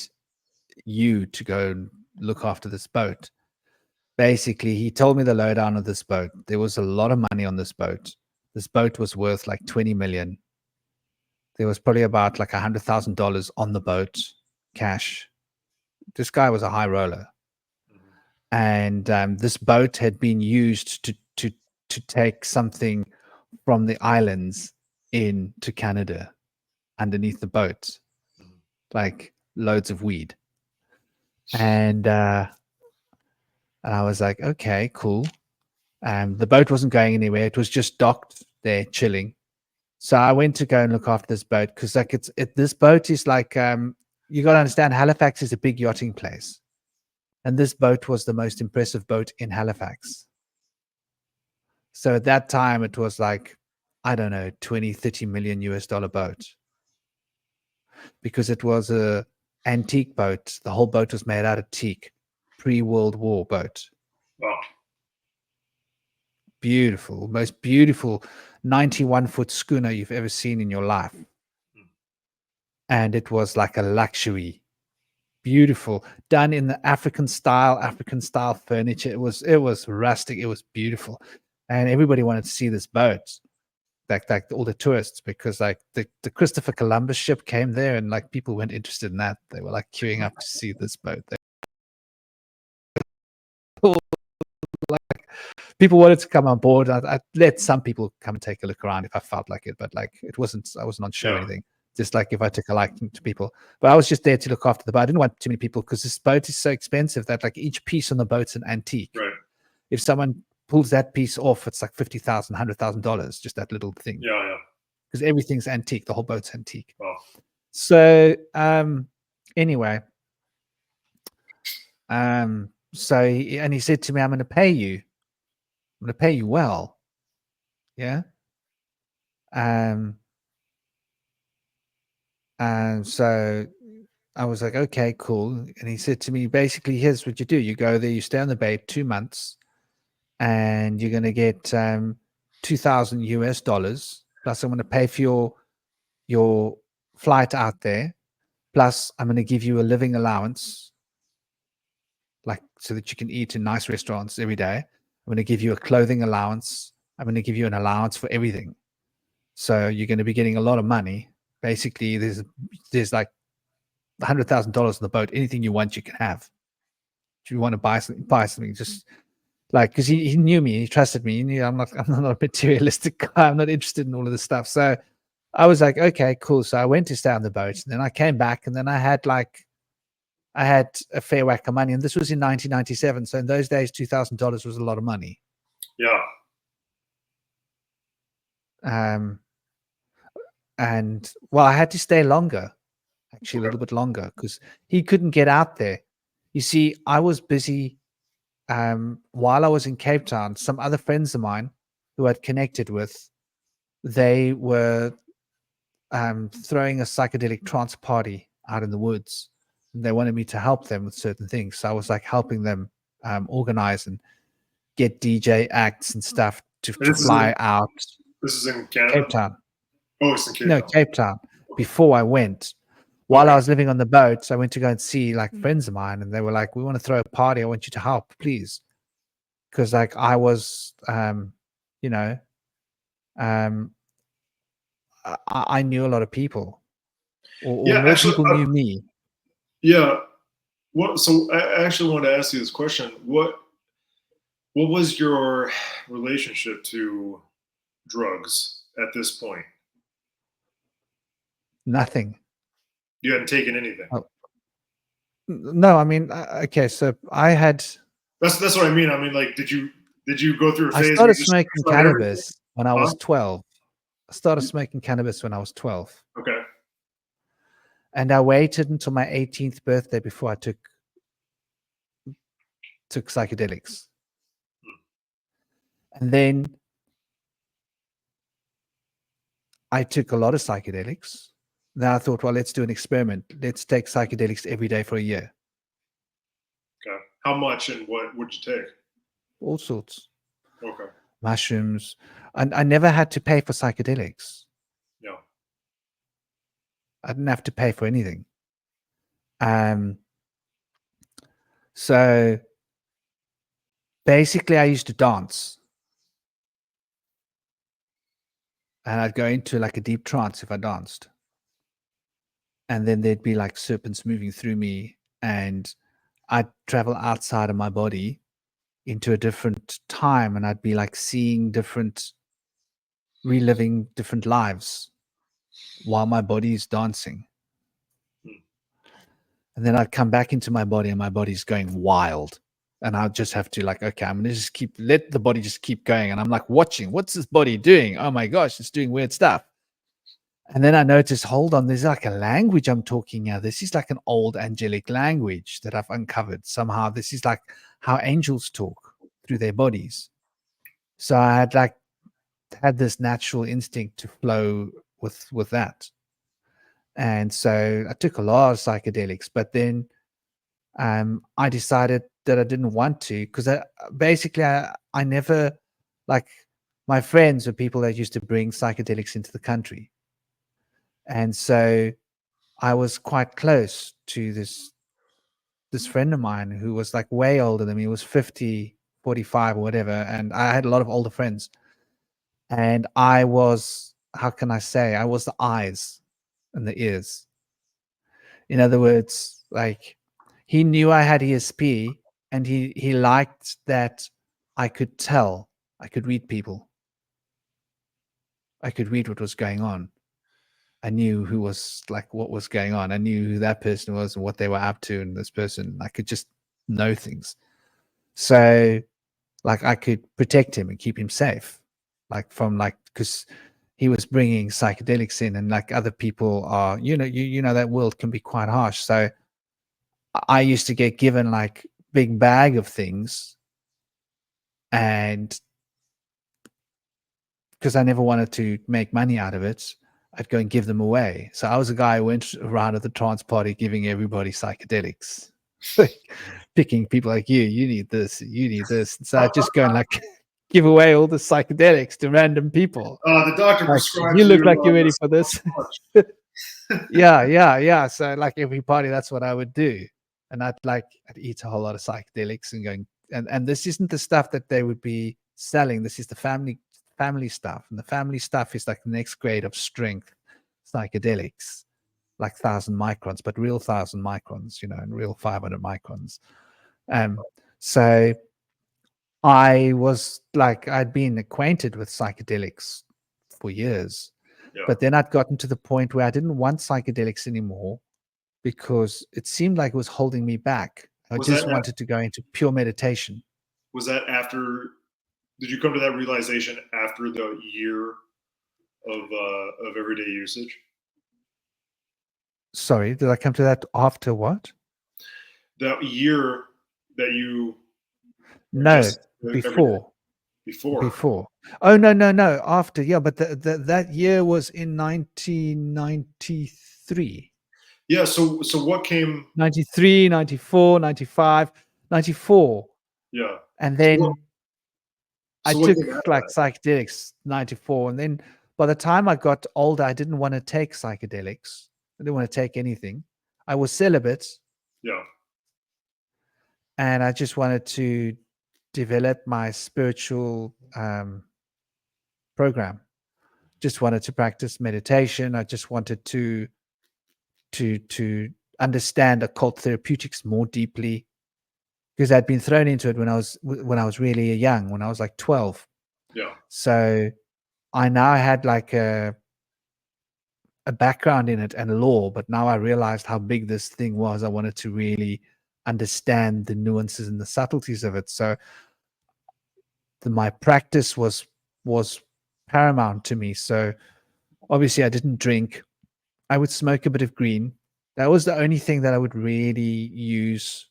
you to go and look after this boat. Basically, he told me the lowdown of this boat. There was a lot of money on this boat. This boat was worth like 20 million. There was probably about like $100,000 on the boat, cash. This guy was a high roller. And this boat had been used to take something from the islands into Canada underneath the boat, like loads of weed. And I was like, okay, cool. The boat wasn't going anywhere. It was just docked there chilling. So I went to go and look after this boat because like this boat is like you got to understand, Halifax is a big yachting place. And this boat was the most impressive boat in Halifax. So at that time, it was like, I don't know, 20, 30 million US dollar boat. Because it was a antique boat. The whole boat was made out of teak, pre-World War boat. Wow. Beautiful, most beautiful 91-foot schooner you've ever seen in your life. And it was like a luxury, beautiful, done in the African style furniture. It was rustic. It was beautiful, and everybody wanted to see this boat, like all the tourists, because like the Christopher Columbus ship came there, and like people weren't interested in that. They were like queuing up to see this boat. Like people wanted to come on board. I let some people come and take a look around if I felt like it, but like I wasn't on show or anything. Just like if I took a liking to people, but I was just there to look after the boat. I didn't want too many people because this boat is so expensive that like each piece on the boat's an antique. Right. If someone pulls that piece off, it's like $50,000, $100,000, just that little thing. Yeah. Because everything's antique. The whole boat's antique. Wow. So anyway, so he said to me, I'm going to pay you. I'm going to pay you well. Yeah. And so I was like, okay, cool. And he said to me, basically, here's what you do. You go there, you stay on the bay 2 months, and you're going to get $2,000 US. Plus, I'm going to pay for your flight out there. Plus, I'm going to give you a living allowance, like so that you can eat in nice restaurants every day. I'm going to give you a clothing allowance. I'm going to give you an allowance for everything. So you're going to be getting a lot of money. Basically, there's like $100,000 on the boat. Anything you want, you can have. If you want to buy something, just like, because he knew me, he trusted me. He knew I'm not a materialistic guy. I'm not interested in all of this stuff. So I was like, okay, cool. So I went to stay on the boat, and then I came back, and then I had a fair whack of money, and this was in 1997. So in those days, $2,000 was a lot of money. Yeah. And well, I had to stay longer, actually, a little bit longer, because he couldn't get out there. You see, I was busy while I was in Cape Town. Some other friends of mine who I'd connected with, they were throwing a psychedelic trance party out in the woods. And they wanted me to help them with certain things. So I was like helping them organize and get DJ acts and stuff to fly out. This is in Canada? Cape Town. Oh, it's in Cape Town. No, Cape Town. Before I went, while I was living on the boat, I went to go and see like friends of mine, and they were like, we want to throw a party. I want you to help, please. Because like I was, I knew a lot of people, or more people knew me. Yeah. So I actually wanted to ask you this question. What was your relationship to drugs at this point? Nothing. You hadn't taken anything? Oh. No, I mean, okay, so I had... That's what I mean. I mean, like, did you go through a phase? I started smoking cannabis when I was 12. I started smoking cannabis when I was 12. Okay. And I waited until my 18th birthday before I took psychedelics. And then I took a lot of psychedelics. Then I thought, well, let's do an experiment. Let's take psychedelics every day for a year. Okay. How much and what would you take? All sorts. Okay. Mushrooms. I never had to pay for psychedelics. No. I didn't have to pay for anything. So basically I used to dance. And I'd go into like a deep trance if I danced. And then there'd be like serpents moving through me, and I'd travel outside of my body into a different time, and I'd be like reliving different lives while my body is dancing. And then I'd come back into my body, and my body's going wild. And I'd just have to like, okay, I'm going to just let the body just keep going. And I'm like watching, what's this body doing? Oh my gosh, it's doing weird stuff. And then I noticed, hold on, there's like a language I'm talking now. This is like an old angelic language that I've uncovered somehow. This is like how angels talk through their bodies. So I had this natural instinct to flow with that. And so I took a lot of psychedelics, but then I decided that I didn't want to, because I never, like, my friends were people that used to bring psychedelics into the country. And so I was quite close to this friend of mine who was like way older than me. He was 50, 45 or whatever. And I had a lot of older friends. And I was, how can I say, I was the eyes and the ears. In other words, like, he knew I had ESP, and he liked that I could tell, I could read people. I could read what was going on. I knew who was, like, what was going on. I knew who that person was and what they were up to, and this person, I could just know things. So, like, I could protect him and keep him safe, like, from, like, because he was bringing psychedelics in, and like other people are, you know, that world can be quite harsh. So I used to get given like big bag of things, and because I never wanted to make money out of it, I'd go and give them away. So I was a guy who went around at the trance party giving everybody psychedelics, picking people like you need this, you need this. And so I'd just go and like give away all the psychedelics to random people. The doctor Like, prescribed you to look you like you're ready this for this. much. Yeah. So like every party, that's what I would do. And I'd eat a whole lot of psychedelics and going, and this isn't the stuff that they would be selling. This is the family stuff. And the family stuff is like the next grade of strength psychedelics, like 1,000 microns, but real 1,000 microns, and real 500 microns. So I was like, I'd been acquainted with psychedelics for years. Yeah. But then I'd gotten to the point where I didn't want psychedelics anymore, because it seemed like it was holding me back. I just wanted to go into pure meditation. Was that after? Did you come to that realization after the year of everyday usage? Sorry, did I come to that after what? That year that you? No, before. Before. Oh, no. After, yeah, but that year was in 1993. Yeah, so what came? 93, 94, 95, 94. Yeah. And then So I took like psychedelics 94. And then by the time I got older, I didn't want to take psychedelics. I didn't want to take anything. I was celibate. Yeah. And I just wanted to develop my spiritual program. Just wanted to practice meditation. I just wanted to understand occult therapeutics more deeply, because I'd been thrown into it when I was really young, when I was like 12. Yeah. So I now had like a background in it and lore, but now I realized how big this thing was. I wanted to really understand the nuances and the subtleties of it. So my practice was paramount to me. So obviously I didn't drink. I would smoke a bit of green. That was the only thing that I would really use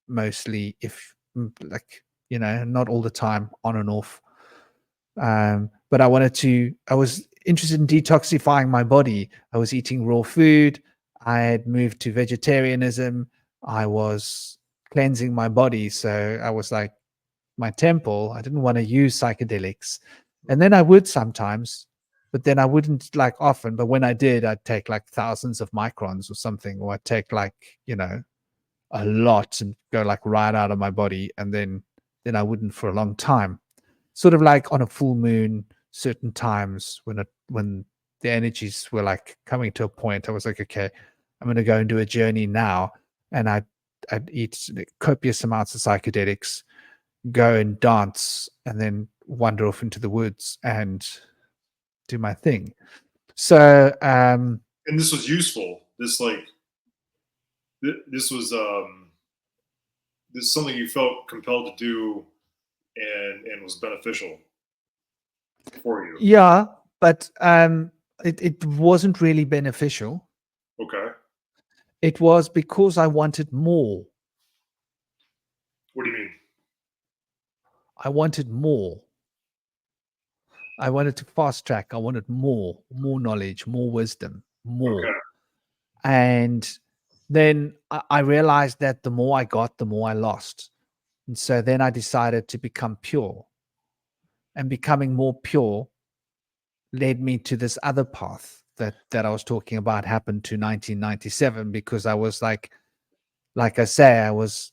mostly, if like, not all the time, on and off. But I was interested in detoxifying my body. I was eating raw food. I had moved to vegetarianism. I was cleansing my body. So I was like, my temple, I didn't want to use psychedelics. And then I would sometimes, but then I wouldn't like often. But when I did, I'd take like thousands of microns or something, or I'd take like, a lot and go like right out of my body. And then I wouldn't for a long time. Sort of like on a full moon, certain times when the energies were like coming to a point, I was like, okay, I'm going to go and do a journey now. And I'd eat copious amounts of psychedelics, go and dance, and then wander off into the woods and do my thing. So and this was useful. This this was this is something you felt compelled to do, and was beneficial for you. Yeah, but it wasn't really beneficial. Okay. It was because I wanted more. What do you mean? I wanted more. I wanted to fast track. I wanted more knowledge, more wisdom, more. Okay. And then I realized that the more I got, the more I lost. And so then I decided to become pure. And becoming more pure led me to this other path that I was talking about happened to 1997, because I was like I say, I was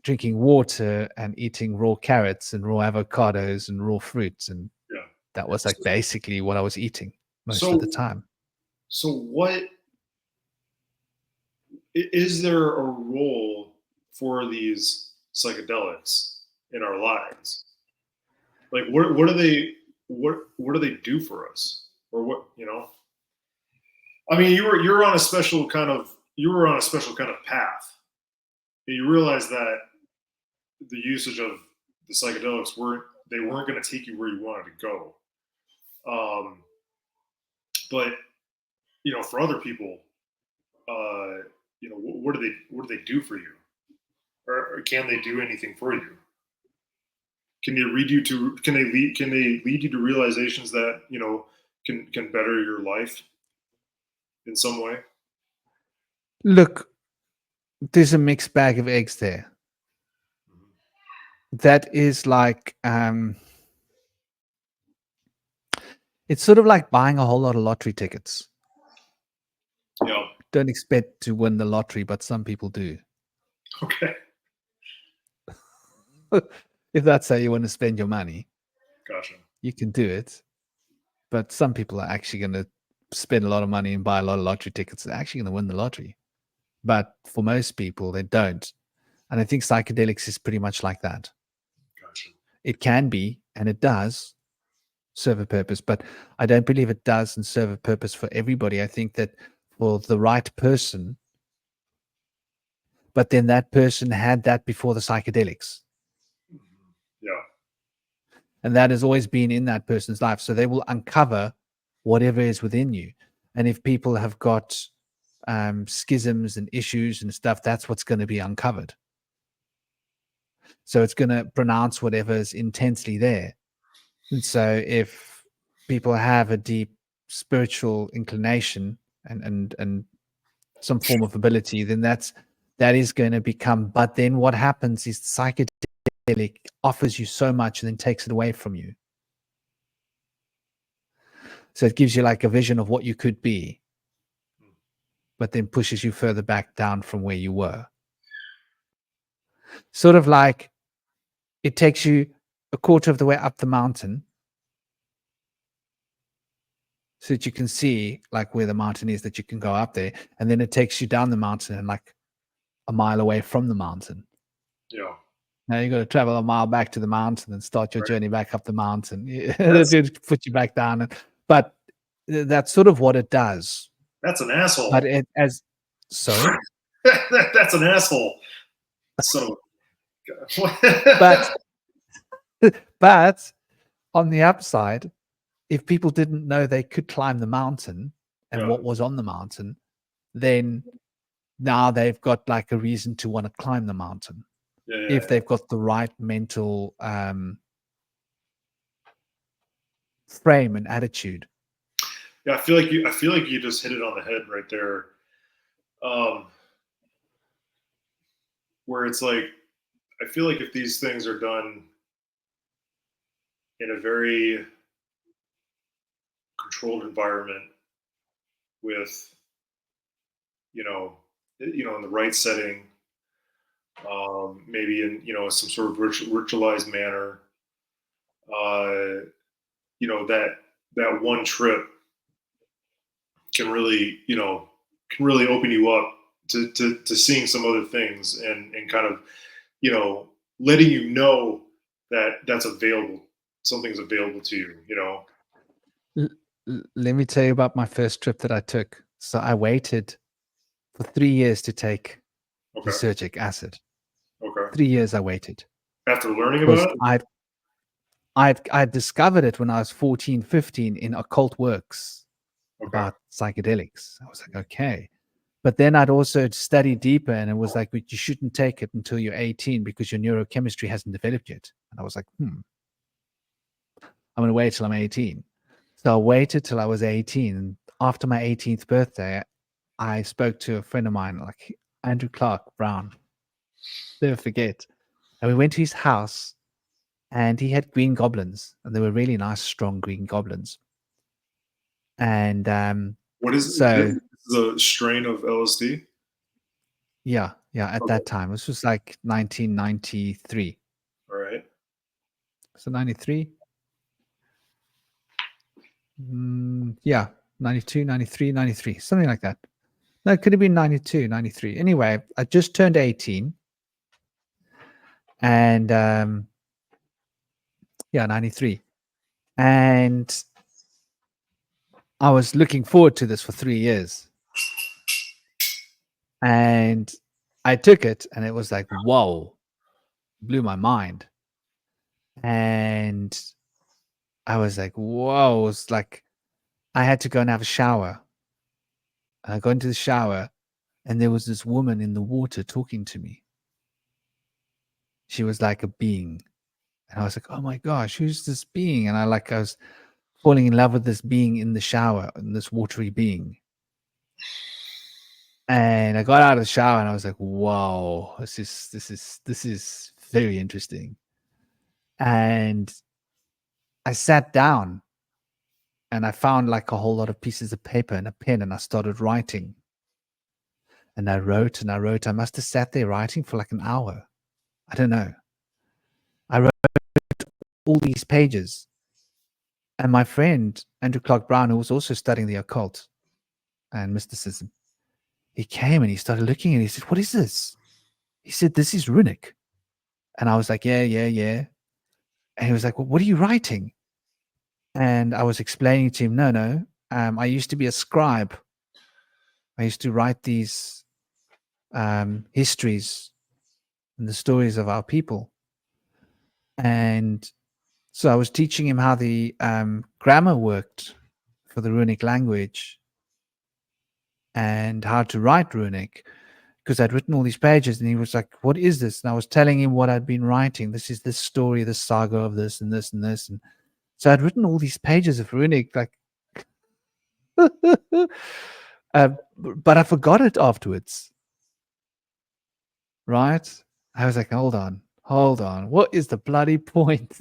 drinking water and eating raw carrots and raw avocados and raw fruits, and Yeah. that was like basically what I was eating most of the So, time. so what is there a role for these psychedelics in our lives? Like, what do they what do they do for us, or what, you know? I mean, you're on a special kind of path. And you realize that the usage of the psychedelics weren't going to take you where you wanted to go. Um, but you know, for other people, you know, what do they do for you, or can they do anything for you? Can they lead you to realizations that, you know, can better your life in some way? Look, there's a mixed bag of eggs there. Mhm. That is like it's sort of like buying a whole lot of lottery tickets. Yeah. Don't expect to win the lottery, but some people do. Okay. If that's how you want to spend your money, Gotcha. you can do it. But some people are actually going to spend a lot of money and buy a lot of lottery tickets. They're actually going to win the lottery. But for most people, they don't. And I think psychedelics is pretty much like that. Gotcha. It can be, and it does serve a purpose, but I don't believe it does and serve a purpose for everybody. I think that for the right person, but then that person had that before the psychedelics. Mhm. Yeah. And that has always been in that person's life. So they will uncover whatever is within you. And if people have got schisms and issues and stuff, that's what's going to be uncovered. So it's going to pronounce whatever is intensely there. And so if people have a deep spiritual inclination and some form of ability, then that is going to become. But then what happens is psychedelic offers you so much and then takes it away from you. So it gives you like a vision of what you could be, but then pushes you further back down from where you were. Sort of like it takes you a quarter of the way up the mountain so that you can see like where the mountain is, that you can go up there. And then it takes you down the mountain and like a mile away from the mountain. Yeah. Now you got to travel a mile back to the mountain and start your Right. journey back up the mountain. That's It put you back down. But that's sort of what it does. that's an But asshole. it as sorry, That's an asshole. So, but but on the upside, if people didn't know they could climb the mountain and yeah, what was on the mountain, then now they've got like a reason to want to climb the mountain yeah, yeah, if yeah. they've got the right mental frame and attitude. Yeah, I feel like you just hit it on the head right there. Um, where it's like, I feel like if these things are done in a very controlled environment with, you know, in the right setting, maybe in, you know, some sort of ritualized manner, uh, you know, that one trip can really, you know, can really open you up to seeing some other things, and kind of, you know, letting you know that that's available, something's available to you, you know. Let me tell you about my first trip that I took. So I waited for 3 years to take Okay. lysergic acid. Okay. 3 years I waited After learning because about it. I discovered it when I was 14, 15 in occult works about psychedelics. I was like, okay. But then I'd also study deeper, and it was like, you shouldn't take it until you're 18 because your neurochemistry hasn't developed yet. And I was like, I'm going to wait till I'm 18. So I waited till I was 18. And after my 18th birthday, I spoke to a friend of mine, like Andrew Clark Brown. Never forget. And we went to his house, and he had green goblins, and they were really nice, strong green goblins. And what is so this is a strain of LSD? yeah, at that time, this was like 1993. All right. So 93. Yeah, 92, 93, 93, something like that. No, it could have been 92, 93. Anyway, I just turned 18. And yeah, 93. And I was looking forward to this for 3 years. And I took it, and it was like, whoa, blew my mind. And I was like, whoa, it's like I had to go and have a shower. I got into the shower, and there was this woman in the water talking to me. She was like a being. And I was like, oh my gosh, who's this being? And I was falling in love with this being in the shower, and this watery being. And I got out of the shower, and I was like, whoa, this is very interesting. And I sat down, and I found like a whole lot of pieces of paper and a pen, and I started writing. And I wrote and I wrote. I must have sat there writing for like an hour. I don't know. I wrote all these pages. And my friend, Andrew Clark Brown, who was also studying the occult and mysticism, he came and he started looking, and he said, what is this? He said, this is runic. And I was like, yeah. And he was like, well, what are you writing? And I was explaining to him, no. I used to be a scribe. I used to write these histories and the stories of our people. And so I was teaching him how the grammar worked for the runic language and how to write runic, because I'd written all these pages, and he was like, what is this? And I was telling him what I'd been writing. This is this story, this saga of this and this and this. And so I'd written all these pages of runic, like, but I forgot it afterwards. Right? I was like, hold on. What is the bloody point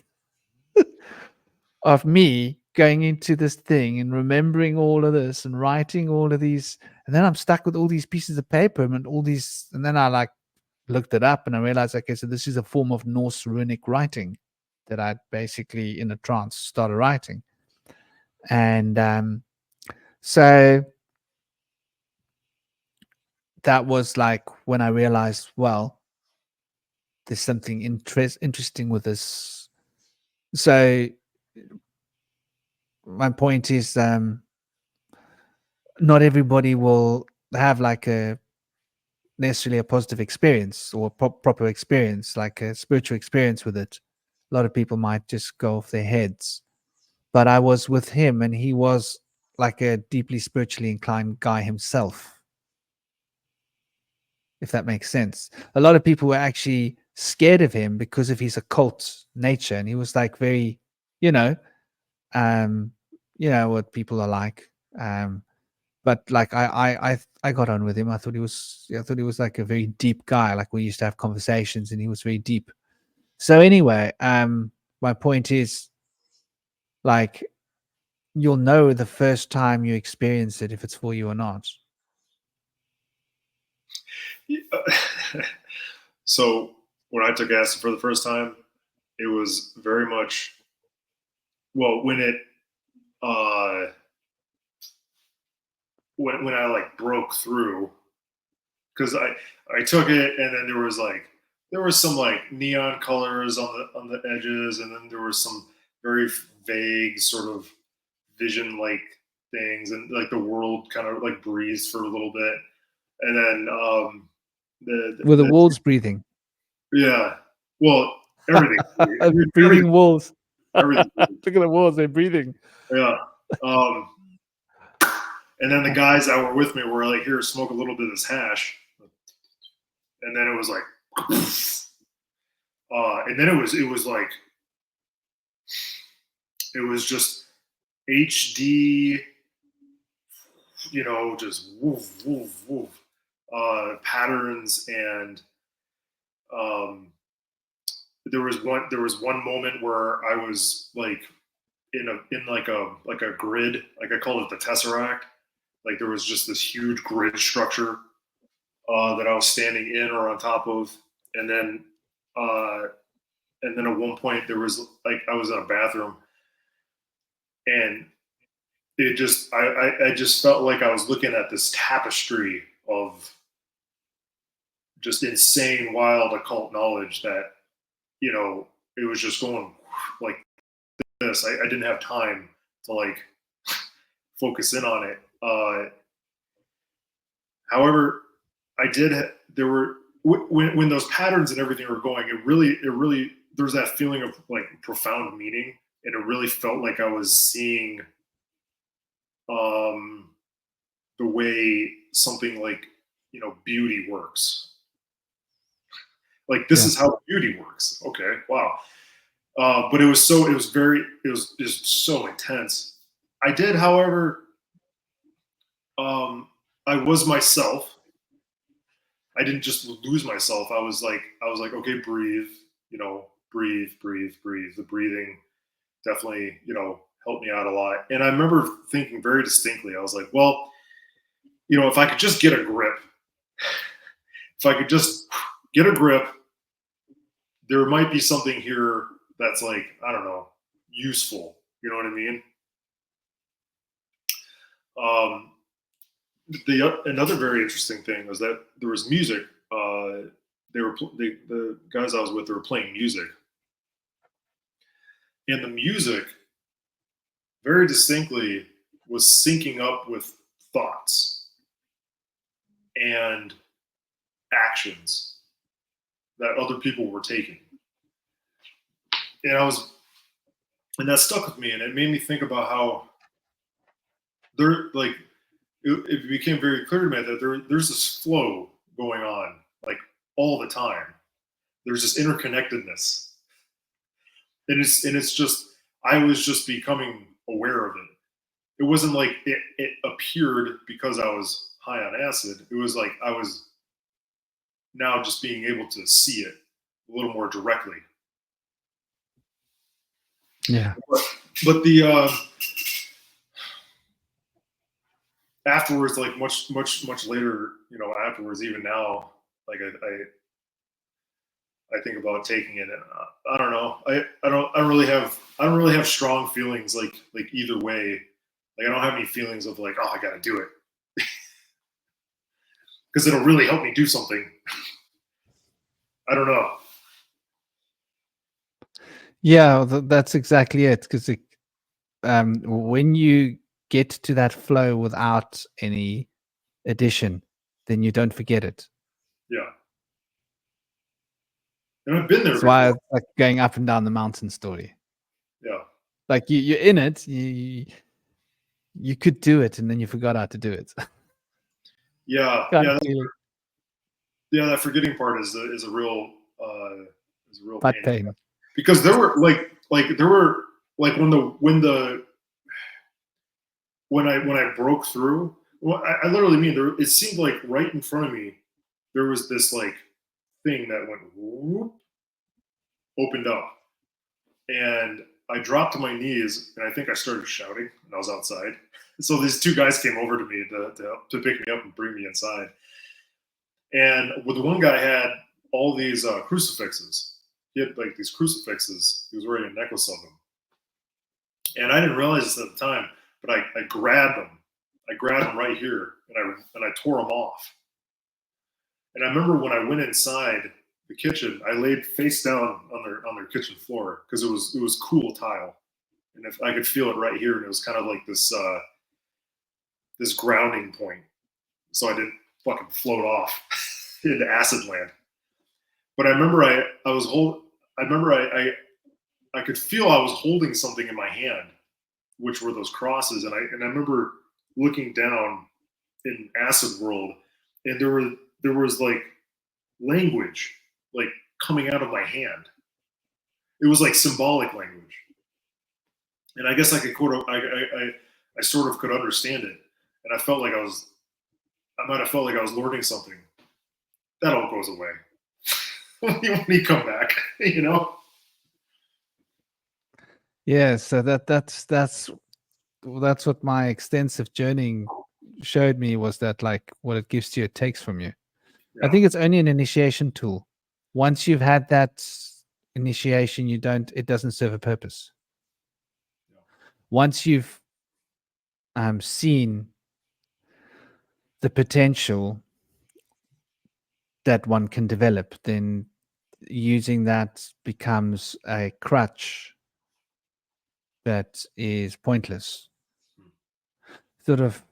of me going into this thing and remembering all of this and writing all of these? And then I'm stuck with all these pieces of paper and all these. And then I looked it up, and I realized, okay, so this is a form of Norse runic writing that I basically in a trance started writing. And so that was like when I realized, well, there's something interesting with this. So my point is, not everybody will have like necessarily a positive experience or proper experience, like a spiritual experience with it. A lot of people might just go off their heads. But I was with him, and he was like a deeply spiritually inclined guy himself, if that makes sense. A lot of people were actually scared of him because of his occult nature, and he was like very, you know what people are like. But like I got on with him. I thought he was like a very deep guy. Like we used to have conversations, and he was very deep. So anyway, my point is, like, you'll know the first time you experience it if it's for you or not. So when I took acid for the first time, it was very much, well, when it when I like broke through, because I took it, and then there was some like neon colors on the edges, and then there was some very vague sort of vision like things, and like the world kind of like breathed for a little bit, and then Were the walls breathing? yeah, well, everything breathing walls. Everything's moving. Look at the walls; they're breathing. Yeah. And then the guys that were with me were like, "Here, smoke a little bit of this hash," and then it was like, and then it was like, it was just HD, just woof woof woof, patterns, and there was one moment where I was like in like a grid, like I called it the tesseract. Like there was just this huge grid structure that I was standing in or on top of, and then at one point there was like I was in a bathroom, and it just I just felt like I was looking at this tapestry of just insane, wild occult knowledge that it was just going like this. I didn't have time to like focus in on it. However, I did. There were when those patterns and everything were going. It really there's that feeling of like profound meaning, and it really felt like I was seeing the way something like beauty works. Like this is how beauty works. Okay, wow. But it was just so intense. I did, however, I was myself. I didn't just lose myself. I was like, okay, breathe, breathe, breathe, breathe. The breathing definitely, helped me out a lot. And I remember thinking very distinctly, I was like, well, if I could just get a grip, if I could just get a grip, there might be something here that's like, I don't know, useful. You know what I mean? Another very interesting thing was that there was music. The guys I was with, they were playing music, and the music very distinctly was syncing up with thoughts and actions that other people were taking, and that stuck with me, and it made me think about how it became very clear to me that there's this flow going on like all the time. There's this interconnectedness, and it's just I was just becoming aware of it. It wasn't like it appeared because I was high on acid. It was like I was now just being able to see it a little more directly. Yeah. But the afterwards, like much later, afterwards, even now, like I think about taking it, and I don't know. I don't really have strong feelings like either way. Like I don't have any feelings of like, oh, I got to do it because it'll really help me do something. I don't know. Yeah, that's exactly it. Because when you get to that flow without any addition, then you don't forget it. Yeah. And I've been there That's before. why it's like going up and down the mountain story. Yeah. Like you're in it, you could do it, and then you forgot how to do it. Yeah. That forgetting part is a real Butt pain. pain. Because there were when I broke through, well, I literally mean it seemed like right in front of me there was this like thing that went whoop, opened up, and I dropped to my knees, and I think I started shouting, and I was outside. So these two guys came over to me to pick me up and bring me inside. And with the one guy had all these crucifixes. He had like these crucifixes. He was wearing a necklace of them. And I didn't realize this at the time, but I grabbed them. I grabbed them right here, and I tore them off. And I remember when I went inside the kitchen, I laid face down on their kitchen floor because it was cool tile, and if I could feel it right here, and it was kind of like this this grounding point, so I didn't fucking float off into acid land. But I remember I I could feel I was holding something in my hand, which were those crosses. And I remember looking down in acid world, and there was like language like coming out of my hand. It was like symbolic language, and I guess I could I sort of could understand it, and I might have felt like I was learning something. That all goes away when you come back, you know. Yeah, so that's what my extensive journeying showed me, was that like what it gives to you, it takes from you. I Yeah, think it's only an initiation tool. Once you've had that initiation, it doesn't serve a purpose. yeah, Once you've seen the potential that one can develop, then using that becomes a crutch that is pointless. Sort of,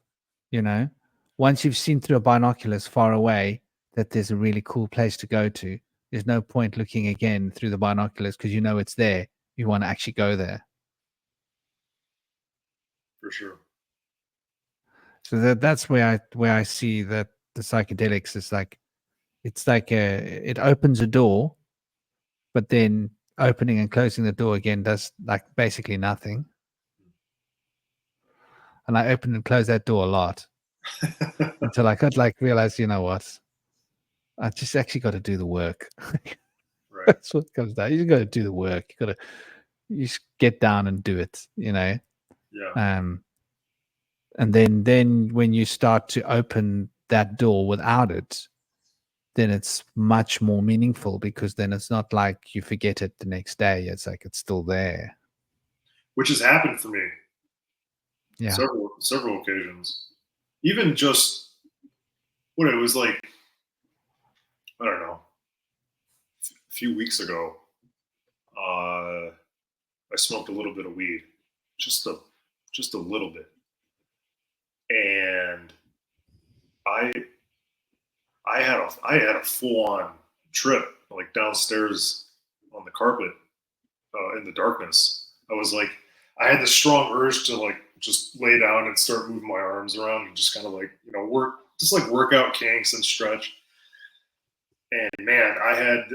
you know, once you've seen through a binoculars far away that there's a really cool place to go to, there's no point looking again through the binoculars, because you know it's there. You want to actually go there. for sure. So that's where I see that the psychedelics is like, it's like it opens a door, but then opening and closing the door again does like basically nothing. And I opened and closed that door a lot until I could like realize, you know what, I just actually got to do the work. Right. That's what comes down. You just got to do the work. You just get down and do it. Yeah. Um, and then when you start to open that door without it, then it's much more meaningful, because then it's not like you forget it the next day. It's like it's still there. Which has happened for me Yeah. several occasions. Even just what it was like, I don't know, a few weeks ago, I smoked a little bit of weed, just a just a little bit, and I I had a full on trip like downstairs on the carpet in the darkness. I was like, I had this strong urge to like just lay down and start moving my arms around and just kind of like work out kinks and stretch. And man, I had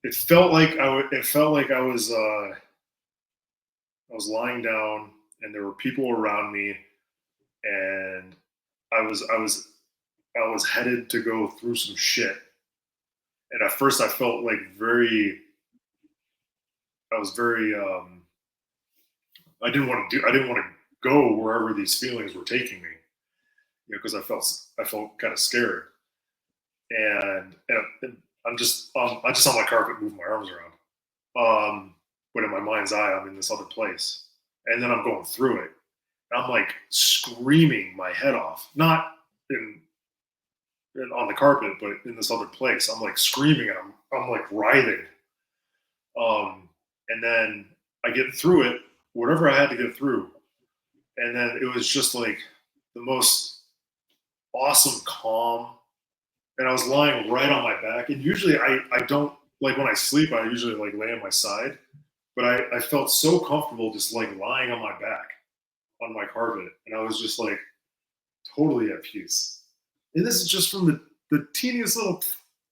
it felt like it felt like I was lying down and there were people around me, and I was I was I was headed to go through some shit. And at first I felt like I was very I didn't want to go wherever these feelings were taking me, because I felt kind of scared. And I'm just on my carpet moving my arms around. But in my mind's eye, I'm in this other place, and then I'm going through it. And I'm like screaming my head off, not on the carpet, but in this other place. I'm like screaming, and I'm like writhing. And then I get through it, whatever I had to get through, and then it was just like the most awesome calm. And I was lying right on my back. And usually I don't like when I sleep, I usually like lay on my side. But I felt so comfortable just like lying on my back on my carpet. And I was just like totally at peace. And this is just from the teeniest little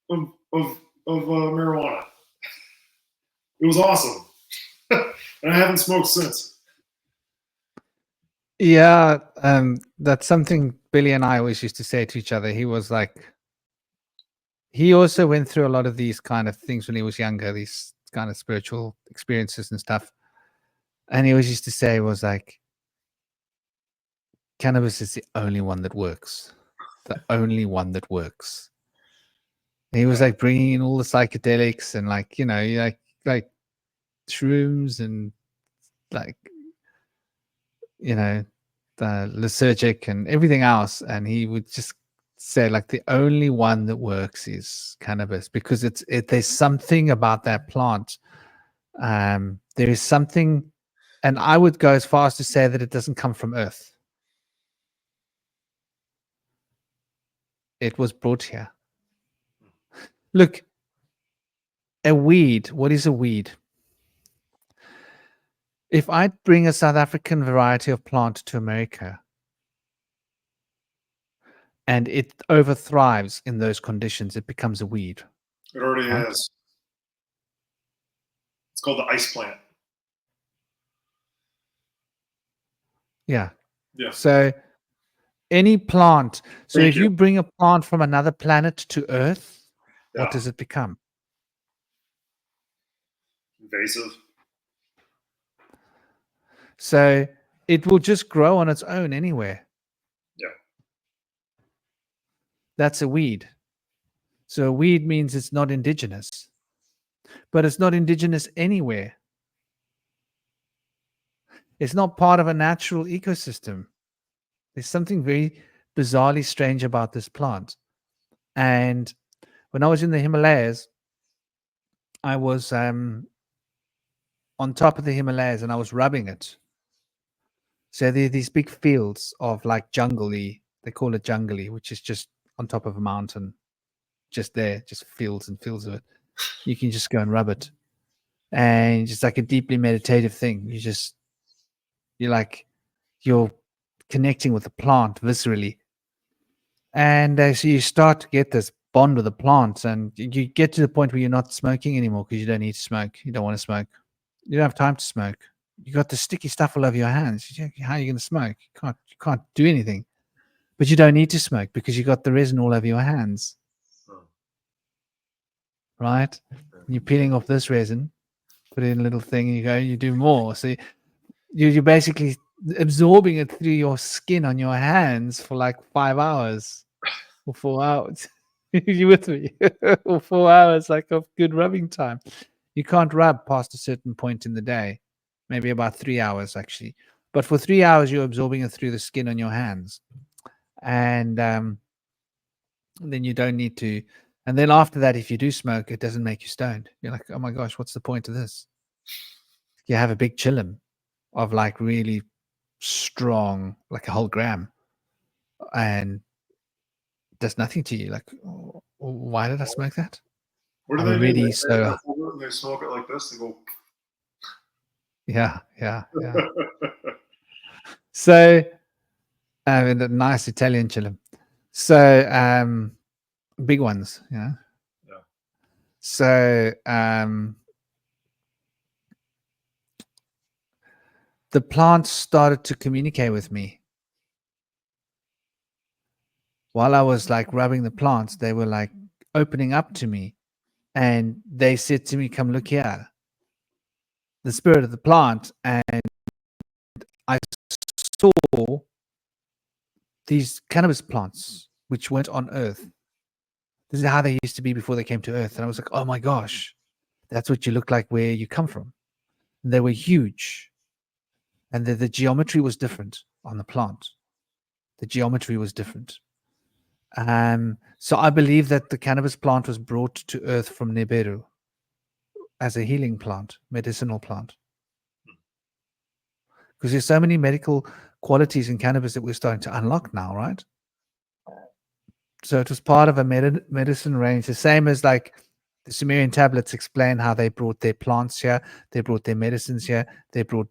of, of, marijuana. It was awesome. And I haven't smoked since. Yeah. That's something Billy and I always used to say to each other. He was like, he also went through a lot of these kind of things when he was younger, these kind of spiritual experiences and stuff. And he always used to say, was like, cannabis is the only one that works. The only one that works. And he was like bringing in all the psychedelics and like, like shrooms and like, the lysergic and everything else. And he would just say like the only one that works is cannabis, because there's something about that plant. There is something, and I would go as far as to say that it doesn't come from earth. It was brought here. Look, a weed. What is a weed? If I bring a South African variety of plant to America and it overthrives in those conditions, it becomes a weed. It already Right? is. It's called the ice plant. Yeah. Yeah. So any plant. So Thank if you bring a plant from another planet to Earth, what Yeah. does it become? Invasive. So it will just grow on its own anywhere. Yeah. That's a weed. So a weed means it's not indigenous, but it's not indigenous anywhere. It's not part of a natural ecosystem. There's something very bizarrely strange about this plant. And when I was in the Himalayas, I was on top of the Himalayas and I was rubbing it. So there are these big fields of like jungly, they call it jungly, which is just on top of a mountain, just there, just fields and fields of it. You can just go and rub it. And it's like a deeply meditative thing. You're connecting with the plant viscerally. And so you start to get this bond with the plants, and you get to the point where you're not smoking anymore because you don't need to smoke. You don't want to smoke. You don't have time to smoke. You got the sticky stuff all over your hands. How are you going to smoke? You can't do anything. But you don't need to smoke because you got the resin all over your hands, right? You're peeling off this resin, put it in a little thing, and you do more. So you're basically absorbing it through your skin on your hands for like 5 hours or 4 hours. You with me? Or 4 hours like of good rubbing time. You can't rub past a certain point in the day, maybe about 3 hours actually. But for 3 hours, you're absorbing it through the skin on your hands. And then you don't need to. And then after that, if you do smoke, it doesn't make you stoned. You're like, oh my gosh, what's the point of this? You have a big chillum of like really strong, like a whole gram, and does nothing to you. Like, why did I smoke that? What do I'm they do? already They so they smoke it like this. They go. yeah. So and a nice Italian chillum. So big ones, Yeah. So the plants started to communicate with me. While I was like rubbing the plants, they were like opening up to me, and they said to me, come look here. The spirit of the plant. And I saw these cannabis plants which weren't on Earth. This is how they used to be before they came to Earth. And I was like, oh my gosh, that's what you look like where you come from. And they were huge. And the geometry was different on the plant. The geometry was different. So I believe that the cannabis plant was brought to Earth from Nibiru as a healing plant, medicinal plant. Because there's so many medical qualities in cannabis that we're starting to unlock now, right? So it was part of a medicine range, the same as like the Sumerian tablets explain how they brought their plants here, they brought their medicines here, they brought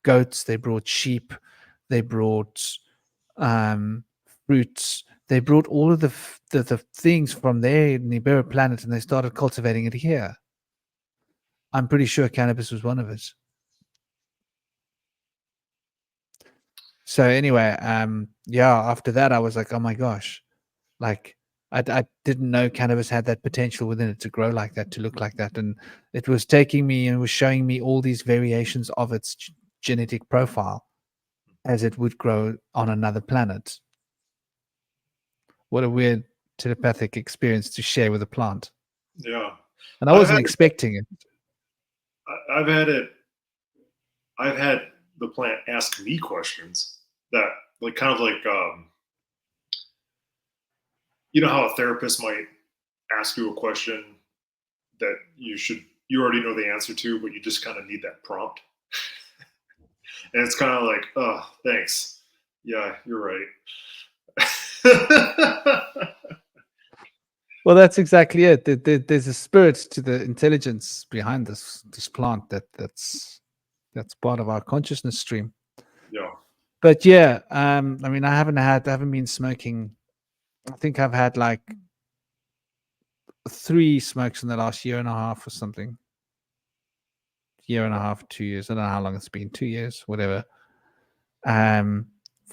goats, they brought sheep, they brought fruits, they brought all of the things from their Nibiru planet, and they started cultivating it here. I'm pretty sure cannabis was one of it. So anyway, after that I was like, oh my gosh, like I didn't know cannabis had that potential within it to grow like that, to look like that. And it was taking me and was showing me all these variations of its genetic profile as it would grow on another planet. What a weird telepathic experience to share with a plant. Yeah. And I wasn't expecting it. I've had the plant ask me questions that like kind of like you know how a therapist might ask you a question that you already know the answer to, but you just kind of need that prompt. And it's kind of like, oh, thanks. Yeah, you're right. Well, that's exactly it. There's a spirit to the intelligence behind this plant that's part of our consciousness stream. Yeah. But yeah, I mean, I haven't been smoking. I think I've had like 3 smokes in the last year and a half or something. Year and a half, 2 years. I don't know how long it's been. 2 years, whatever.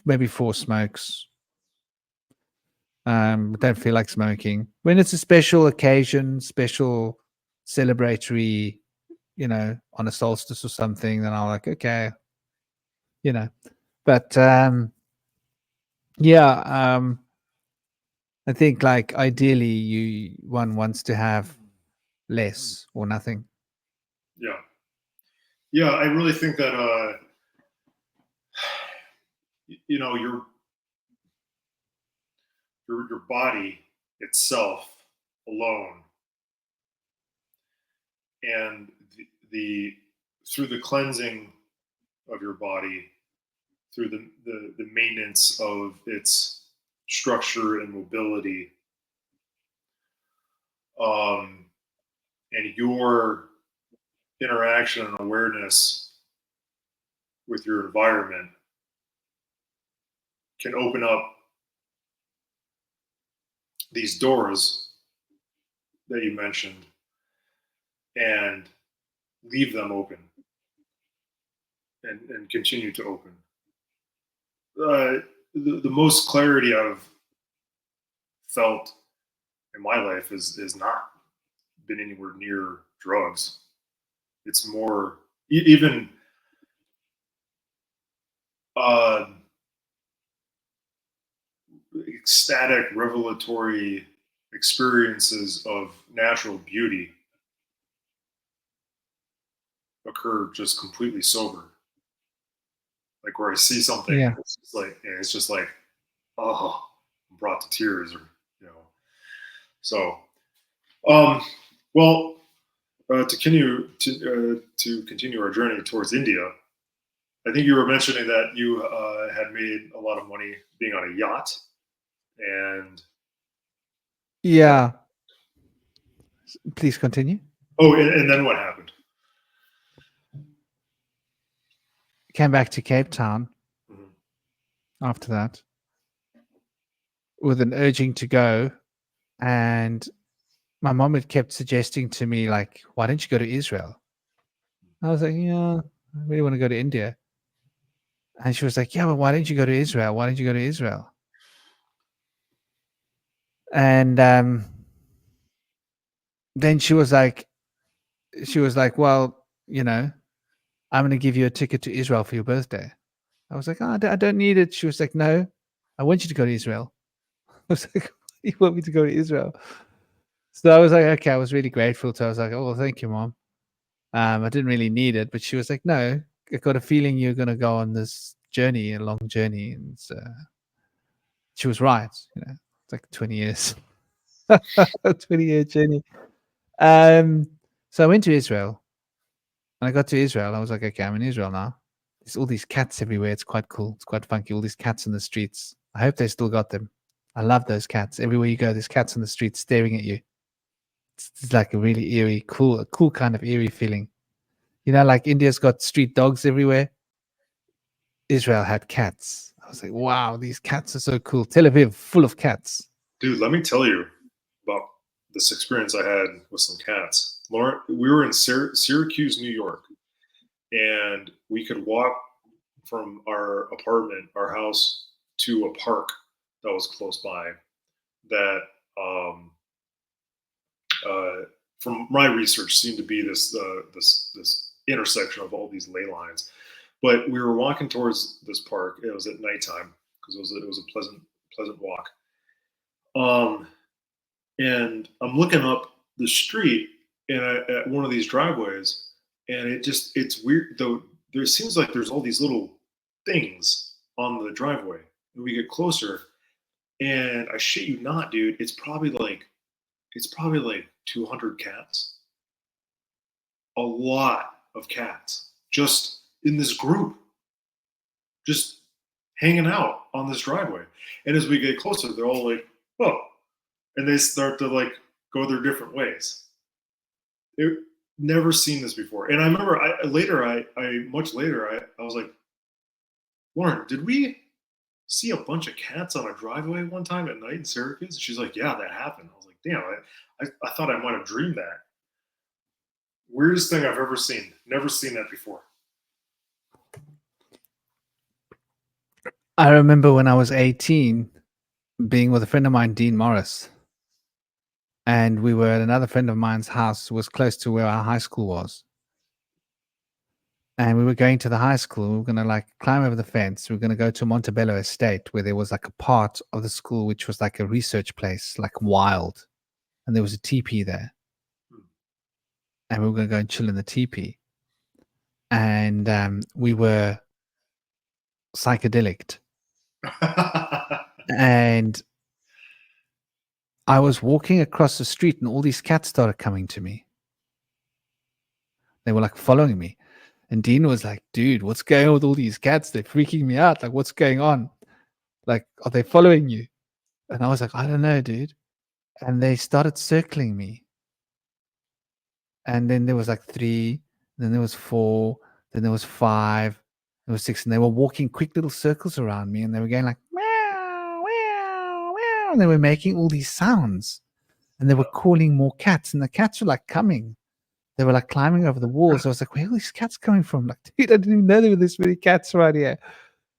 Maybe 4 smokes. Don't feel like smoking. When it's a special occasion, special celebratory, on a solstice or something, then I'm like, okay, But yeah, I think like ideally one wants to have less or nothing. Yeah. Yeah, I really think that your your body itself alone, and the through the cleansing of your body, through the maintenance of its structure and mobility, and your interaction and awareness with your environment can open up these doors that you mentioned and leave them open and continue to open. The most clarity I've felt in my life is not been anywhere near drugs. It's more even uh, ecstatic, revelatory experiences of natural beauty occur just completely sober. Like where I see something, Yeah. it's just like, oh, I'm brought to tears, or you know. So, well, to continue our journey towards India, I think you were mentioning that you had made a lot of money being on a yacht, and Yeah. Please continue. and then what happened? Came back to Cape Town Mhm. after that with an urging to go. And my mom had kept suggesting to me, like, why don't you go to Israel? I was like, yeah, I really want to go to India. And she was like, yeah, but why don't you go to Israel? Why don't you go to Israel? And then she was like, well, I'm going to give you a ticket to Israel for your birthday. I was like, oh, I don't need it. She was like, no, I want you to go to Israel. I was like, you want me to go to Israel? So I was like, okay, I was really grateful to her. I was like, oh, well, thank you, mom. I didn't really need it, but she was like, no, I got a feeling you're going to go on this journey, a long journey. And she was right. It's like 20 years, 20-year journey. So I went to Israel. When I got to Israel, I was like, okay, I'm in Israel now. There's all these cats everywhere. It's quite cool. It's quite funky. All these cats in the streets. I hope they still got them. I love those cats. Everywhere you go, there's cats in the streets staring at you. It's like a really eerie, a cool kind of eerie feeling. Like India's got street dogs everywhere. Israel had cats. I was like, wow, these cats are so cool. Tel Aviv, full of cats. Dude, let me tell you about this experience I had with some cats. Lauren, we were in Syracuse, New York, and we could walk from our apartment, our house, to a park that was close by. That, from my research, seemed to be this intersection of all these ley lines. But we were walking towards this park. It was at nighttime because it was a pleasant walk. And I'm looking up the street and at one of these driveways, and it's weird though. There seems like there's all these little things on the driveway, and we get closer, and I shit you not, dude, it's probably like 200 cats, a lot of cats, just in this group, just hanging out on this driveway. And as we get closer, they're all like, "Oh," and they start to like go their different ways. It, never seen this before. And I remember much later, I was like, Lauren, did we see a bunch of cats on a driveway one time at night in Syracuse? And she's like, yeah, that happened. I was like, damn, I thought I might have dreamed that. Weirdest thing I've ever seen. Never seen that before. I remember when I was 18 being with a friend of mine, Dean Morris, and we were at another friend of mine's house, was close to where our high school was. And we were going to the high school. We were going to like climb over the fence. We were going to go to Montebello Estate, where there was like a part of the school which was like a research place, like wild. And there was a teepee there. And we were going to go and chill in the teepee. And we were psychedelic. And I was walking across the street and all these cats started coming to me. They were like following me. And Dean was like, dude, what's going on with all these cats? They're freaking me out. Like, what's going on? Like, are they following you? And I was like, I don't know, dude. And they started circling me. And then there was like 3, then there was 4, then there was 5, there was 6. And they were walking quick little circles around me. And they were going like, meow, meow, meow. And they were making all these sounds. And they were calling more cats. And the cats were like coming. They were like climbing over the walls. I was like, where are these cats coming from? Like, dude, I didn't even know there were this many cats right here.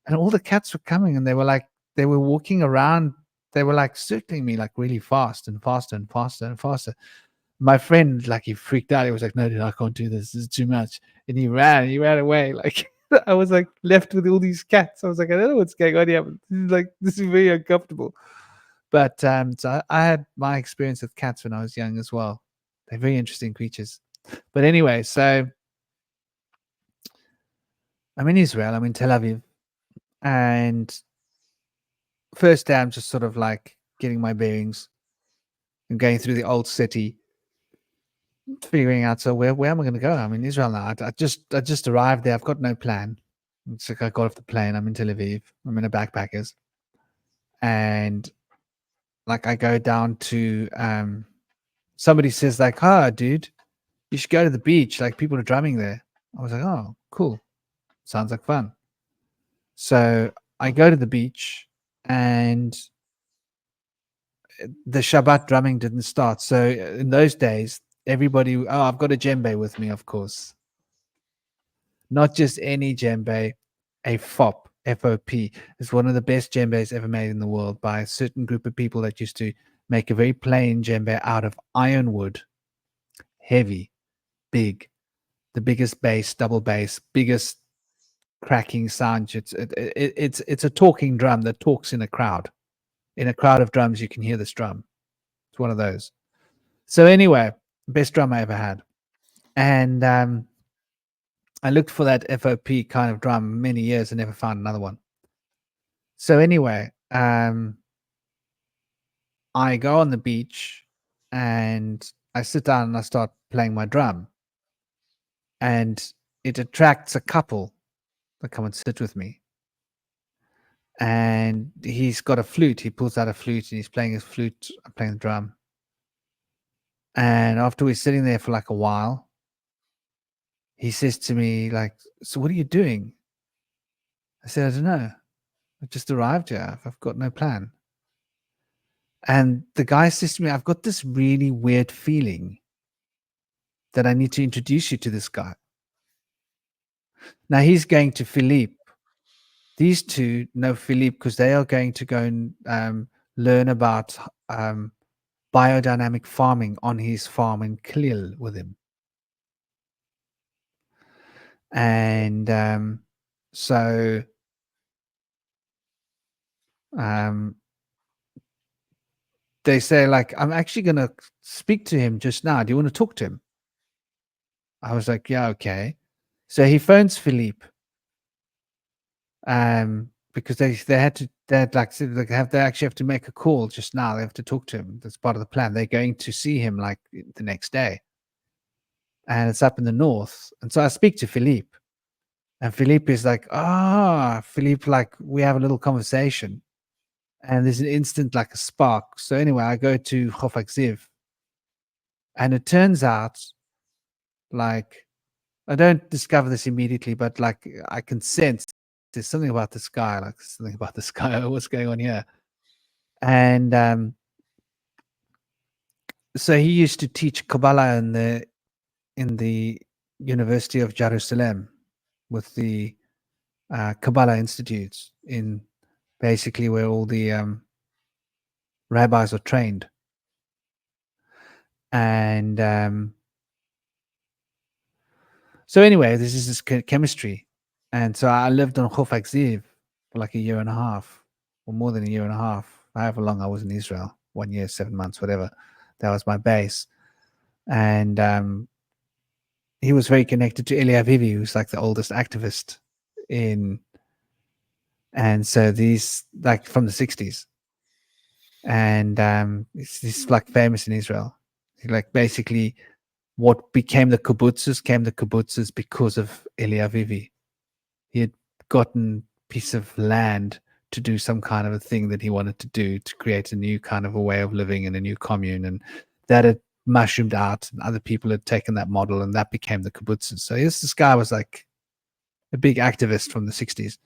And all the cats were coming and they were walking around. They were like circling me like really fast and faster and faster and faster. My friend, like, he freaked out. He was like, no, dude, I can't do this. This is too much. And he ran away. Like, I was like left with all these cats. I was like, I don't know what's going on here, but this is very uncomfortable. But so I had my experience with cats when I was young as well. They're very interesting creatures. But anyway, so I'm in Israel, I'm in Tel Aviv, and first day I'm just sort of like getting my bearings and going through the old city, figuring out, so where am I going to go? I'm in Israel now. I just arrived there. I've got no plan. It's like I got off the plane. I'm in Tel Aviv. I'm in a backpackers, and like I go down to somebody says like, dude, you should go to the beach. Like people are drumming there. I was like, oh, cool. Sounds like fun. So I go to the beach and the Shabbat drumming didn't start. So in those days, everybody, I've got a djembe with me, of course. Not just any djembe, a FOP, FOP. Is one of the best djembes ever made in the world by a certain group of people that used to make a very plain djembe out of ironwood. Heavy, big, the biggest bass, double bass, biggest cracking sound. It's a talking drum that talks in a crowd. In a crowd of drums, you can hear this drum. It's one of those. So anyway, best drum I ever had. And I looked for that FOP kind of drum many years and never found another one. So anyway, I go on the beach and I sit down and I start playing my drum. And it attracts a couple that come and sit with me. And he's got a flute. He pulls out a flute and he's playing his flute. I'm playing the drum. And after we're sitting there for like a while, he says to me, like, so what are you doing? I said, I don't know. I just arrived here. I've got no plan. And the guy says to me, I've got this really weird feeling that I need to introduce you to this guy. Now he's going to Philippe. These two know Philippe because they are going to go and learn about biodynamic farming on his farm in Klil with him. And so they say, like, I'm actually going to speak to him just now. Do you want to talk to him? I was like, yeah, okay. So he phones Philippe because they actually have to make a call just now. They have to talk to him. That's part of the plan. They're going to see him like the next day. And it's up in the north. And so I speak to Philippe. And Philippe is like, Philippe, like, we have a little conversation. And there's an instant, like a spark. So anyway, I go to Chof Ziv And it turns out, like, I don't discover this immediately, but like I can sense there's something about this guy, like something about this guy. What's going on here? And so he used to teach Kabbalah in the University of Jerusalem with the Kabbalah institutes, in basically where all the rabbis are trained. And so anyway, this is this chemistry. And so I lived on Khofak Ziv for like a year and a half, or more than a year and a half, however long I was in Israel, 1 year, 7 months, whatever. That was my base. And he was very connected to Elia Vivi, who's like the oldest activist in, and so these, like from the 60s. And he's like famous in Israel. Like basically what became the kibbutzes because of Elia Vivi. He had gotten a piece of land to do some kind of a thing that he wanted to do to create a new kind of a way of living in a new commune, and that had mushroomed out, and other people had taken that model, and that became the kibbutzes. So this guy was like a big activist from the 60s,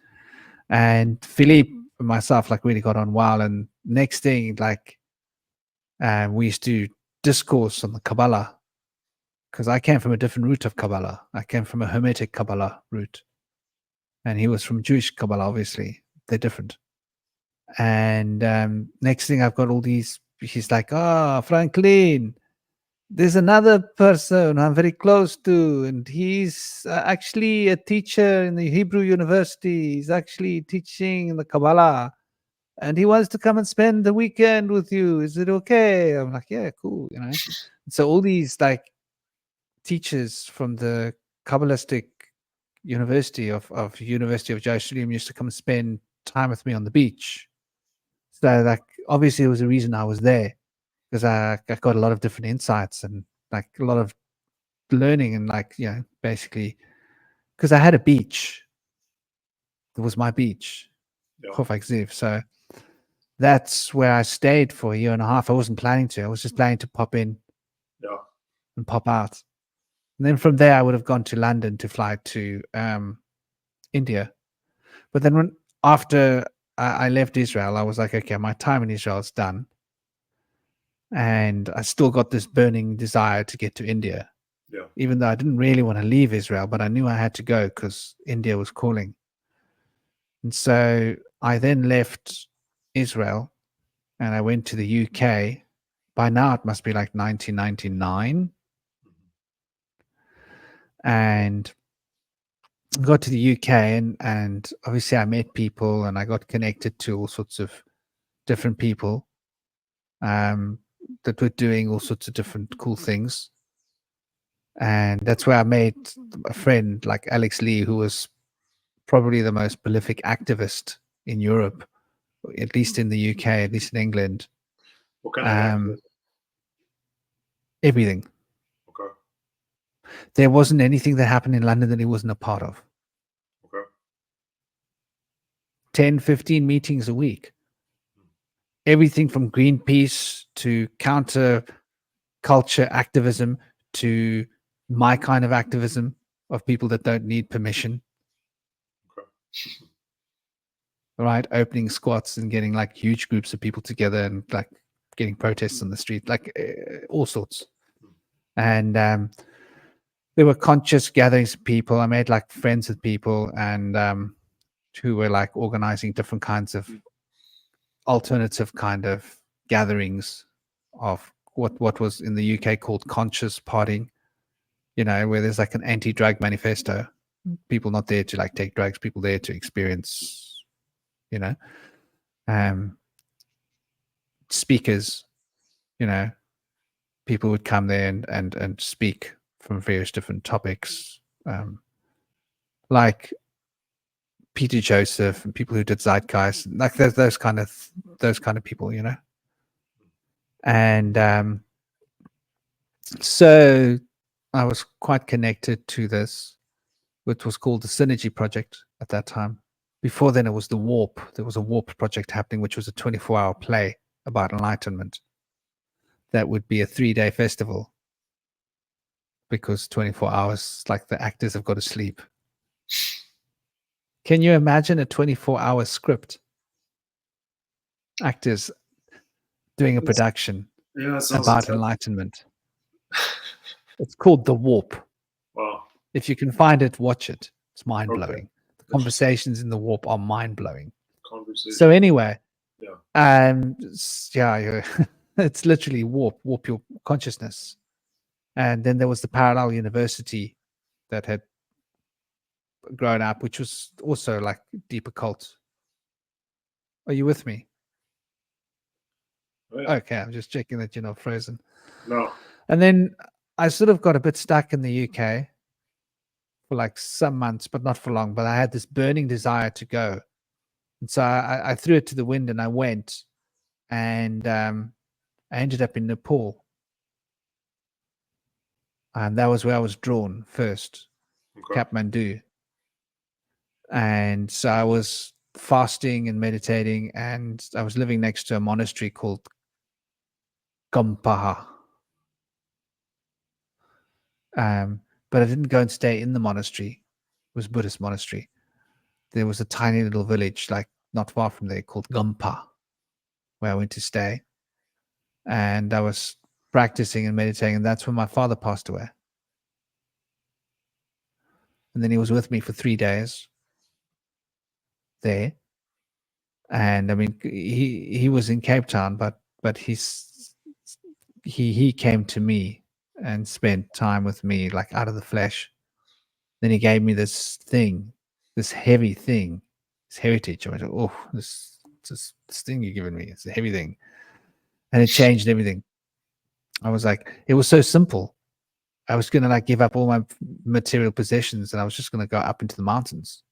and Philippe and myself like really got on well. And next thing, like we used to discourse on the Kabbalah, because I came from a different route of Kabbalah. I came from a Hermetic Kabbalah route, and he was from Jewish Kabbalah. Obviously, they're different. And next thing, I've got all these. He's like, "Oh, Franklin, there's another person I'm very close to, and he's actually a teacher in the Hebrew University. He's actually teaching in the Kabbalah, and he wants to come and spend the weekend with you. Is it okay?" I'm like, "Yeah, cool," you know. So all these like teachers from the Kabbalistic University of University of Jerusalem used to come and spend time with me on the beach. So like obviously there was a reason I was there, because I got a lot of different insights and like a lot of learning, and like, you know, basically because I had a beach. It was my beach, Khofak Ziv. So that's where I stayed for a year and a half. I wasn't planning to. I was just planning to pop in and pop out. And then from there, I would have gone to London to fly to India. But then after I left Israel, I was like, okay, my time in Israel is done. And I still got this burning desire to get to India. Yeah. Even though I didn't really want to leave Israel, but I knew I had to go because India was calling. And so I then left Israel and I went to the UK. By now, it must be like 1999. And I got to the UK, and obviously I met people and I got connected to all sorts of different people that were doing all sorts of different cool things. And that's where I made a friend like Alex Lee, who was probably the most prolific activist in Europe, at least in the UK, at least in England. What kind of activist? Everything. Okay. There wasn't anything that happened in London that he wasn't a part of. Okay. 10, 15 meetings a week. Everything from Greenpeace to counter culture activism to my kind of activism of people that don't need permission. Okay. Right, opening squats and getting like huge groups of people together and like getting protests on the street, like all sorts. And there were conscious gatherings of people. I made like friends with people, and who were like organizing different kinds of alternative kind of gatherings of what was in the UK called conscious partying, you know, where there's like an anti-drug manifesto. People not there to like take drugs, people there to experience, you know, speakers, you know, people would come there and speak from various different topics, like Peter Joseph and people who did Zeitgeist, like those kind of people, you know. And so I was quite connected to this, which was called the Synergy Project at that time. Before then, it was the Warp. There was a Warp project happening, which was a 24-hour play about enlightenment. That would be a 3-day festival because 24 hours, like the actors have got to sleep. Can you imagine a 24-hour script? Actors doing a production Yeah, it sounds about intense. enlightenment. It's called The Warp. Wow. If you can find it, watch it. It's mind-blowing. Okay. The conversations in The Warp are mind-blowing. Conversation. So anyway, yeah, yeah, it's literally warp your consciousness. And then there was the parallel university that had grown up, which was also like deep occult. Are you with me? Oh, yeah. Okay, I'm just checking that you're not frozen. No. And then I sort of got a bit stuck in the UK for like some months, but not for long. But I had this burning desire to go. And so I threw it to the wind and I went. And I ended up in Nepal. And that was where I was drawn first, Okay. Kathmandu. And so I was fasting and meditating, and I was living next to a monastery called Gampaha. But I didn't go and stay in the monastery. It was a Buddhist monastery. There was a tiny little village, like not far from there, called Gampa, where I went to stay. And I was practicing and meditating, and that's when my father passed away. And then he was with me for 3 days there. And I mean, he was in Cape Town, but he came to me and spent time with me, like out of the flesh. Then he gave me this thing, this heavy thing, this heritage. I went, oh, this thing you're giving me, it's a heavy thing, and it changed everything. I was like, it was so simple. I was gonna like give up all my material possessions, and I was just gonna go up into the mountains.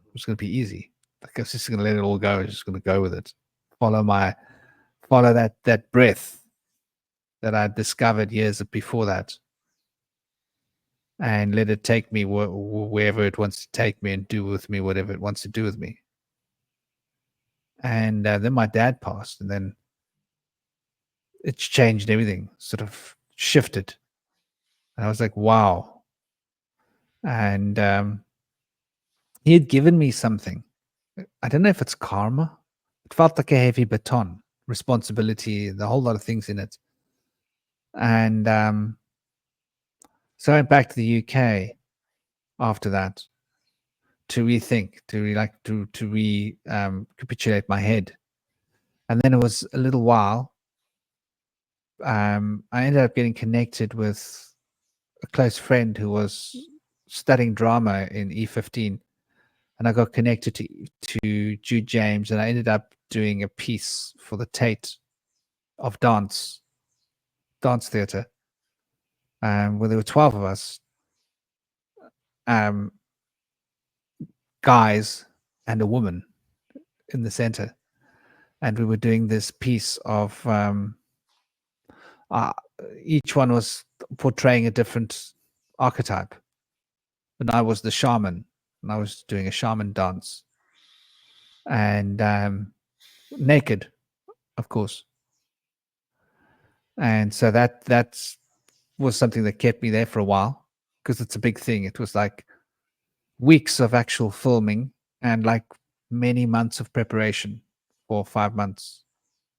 It was gonna be easy. Like I was just gonna let it all go. I was just gonna go with it. Follow that breath that I discovered years before that, and let it take me wherever it wants to take me and do with me whatever it wants to do with me. And then my dad passed, and then it's changed everything, sort of shifted. And I was like, wow. And he had given me something. I don't know if it's karma. It felt like a heavy baton, responsibility, the whole lot of things in it. And so I went back to the UK after that to rethink, to recapitulate my head. And then it was a little while. I ended up getting connected with a close friend who was studying drama in E15, and I got connected to Jude James, and I ended up doing a piece for the Tate of dance theatre, where there were 12 of us, guys and a woman in the center, and we were doing this piece of each one was portraying a different archetype, and I was the shaman, and I was doing a shaman dance, and naked, of course. And so that was something that kept me there for a while, because it's a big thing. It was like weeks of actual filming and like many months of preparation, 4 or 5 months.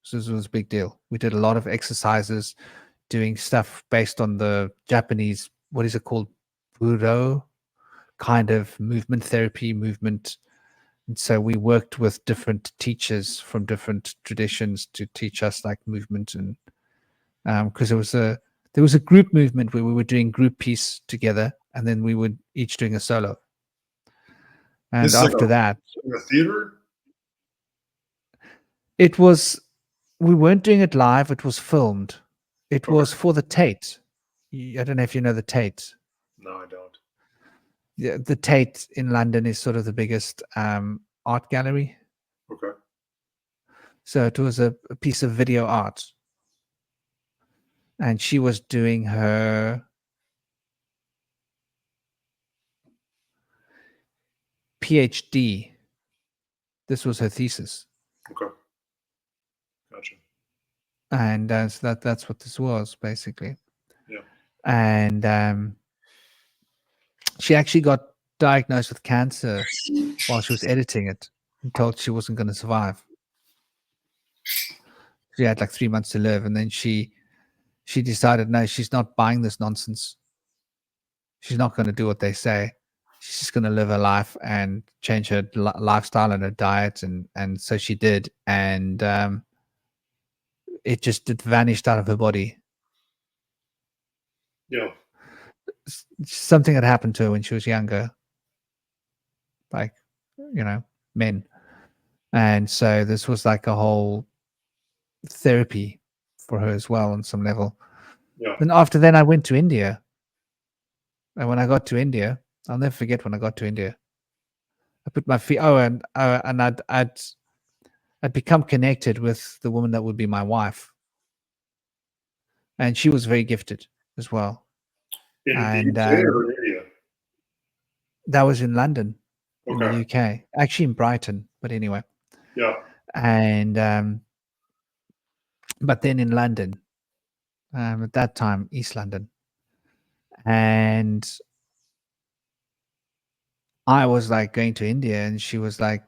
So this was a big deal. We did a lot of exercises, doing stuff based on the Japanese, what is it called, Budo kind of movement therapy movement. And so we worked with different teachers from different traditions to teach us like movement, and because there was a group movement where we were doing group piece together, and then we would each doing a solo. And this is after that, like a theater. it was, we weren't doing it live. It was filmed. It was for the Tate. I don't know if you know the Tate. No, I don't. Yeah, the Tate in London is sort of the biggest art gallery. Okay. So it was a piece of video art. And she was doing her PhD. This was her thesis. Okay. Gotcha. And so that's what this was, basically. Yeah. And She actually got diagnosed with cancer while she was editing it and told she wasn't going to survive. She had like 3 months to live, and then she decided, no, she's not buying this nonsense. She's not going to do what they say. She's just going to live her life and change her lifestyle and her diet, and so she did, and it vanished out of her body. Yeah. Something had happened to her when she was younger, like, men, and so this was like a whole therapy for her as well on some level. Yeah. And after then, I went to India, and when I got to India, I'll never forget when I got to India. I put my feet. Oh, and I'd become connected with the woman that would be my wife, and she was very gifted as well. In the And UK or in India? that was in London, in Okay. the UK, actually in Brighton, but anyway. Yeah. And but then in London, at that time, East London, and I was like going to India, and she was like,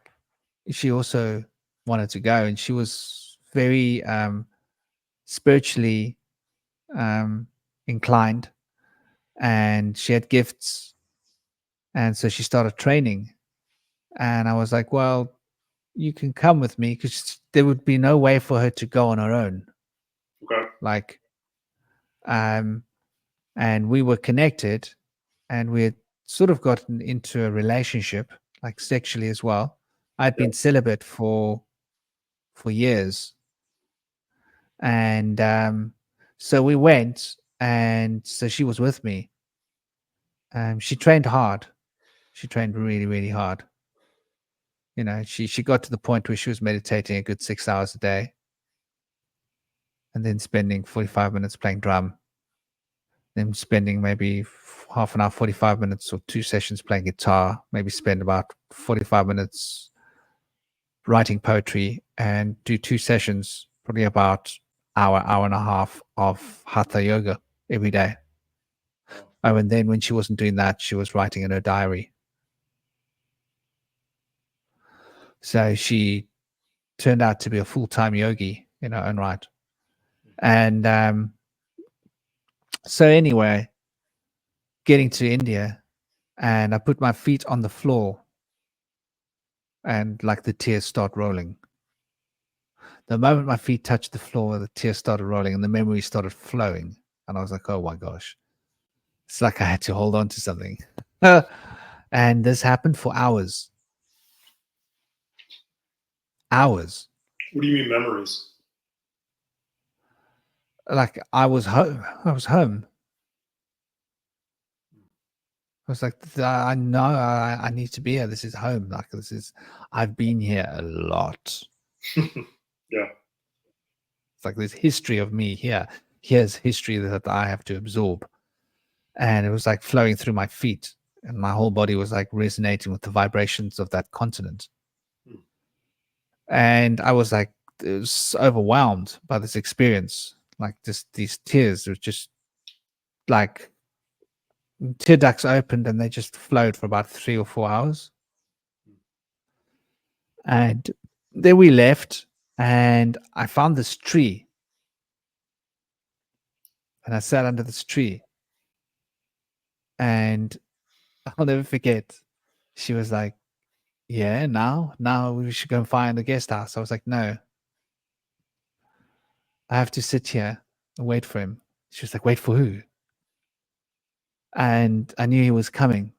she also wanted to go, and she was very spiritually inclined, and she had gifts, and so she started training, and I was like, well, you can come with me, because there would be no way for her to go on her own, Okay. like, and we were connected, and we had sort of gotten into a relationship, like sexually as well. I'd Yeah. been celibate for years, and so we went, and so she was with me. She trained hard. She trained really, really hard. She got to the point where she was meditating a good 6 hours a day, and then spending 45 minutes playing drum, then spending maybe half an hour, 45 minutes, or 2 sessions playing guitar, maybe spend about 45 minutes writing poetry, and do 2 sessions, probably about hour and a half of hatha yoga every day. Oh, and then when she wasn't doing that, she was writing in her diary. So she turned out to be a full-time yogi in her own right. And so anyway, getting to India, and I put my feet on the floor, and like the tears start rolling. The moment my feet touched the floor, the tears started rolling, and the memories started flowing. And I was like, oh my gosh. It's like I had to hold on to something. And this happened for hours. Hours. What do you mean memories? Like I was home. I was home. I was like, I know I need to be here. This is home. Like I've been here a lot. Yeah. It's like there's history of me here. Here's history that I have to absorb. And it was like flowing through my feet. And my whole body was like resonating with the vibrations of that continent. Hmm. And I was like, it was overwhelmed by this experience. Like these tears were just like tear ducts opened, and they just flowed for about 3 or 4 hours. And then we left, and I found this tree, and I sat under this tree, and I'll never forget. She was like, yeah, now we should go and find a guest house. I was like, no, I have to sit here and wait for him. She was like, wait for who? And I knew he was coming.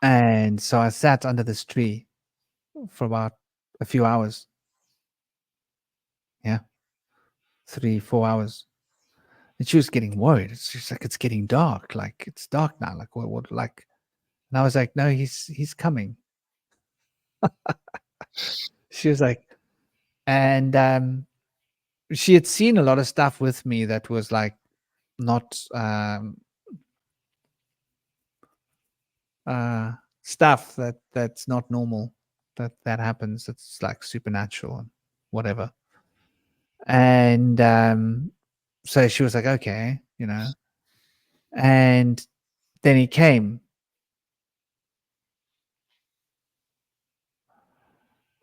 And so I sat under this tree for about a few hours. Yeah. 3, 4 hours. And she was getting worried. She's like, it's getting dark. Like, it's dark now. Like, what, like, and I was like, no, he's coming. She was like, and she had seen a lot of stuff with me that was like not stuff that's not normal, that happens. It's like supernatural and whatever. And so she was like, okay, And then he came.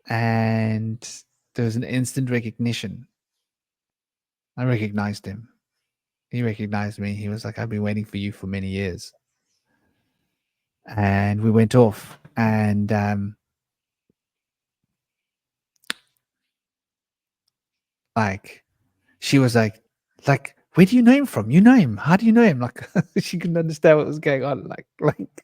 And there was an instant recognition. I recognized him. He recognized me. He was like, I've been waiting for you for many years. And we went off. And like, she was like, where do you know him from? You know him. How do you know him? Like, she couldn't understand what was going on. Like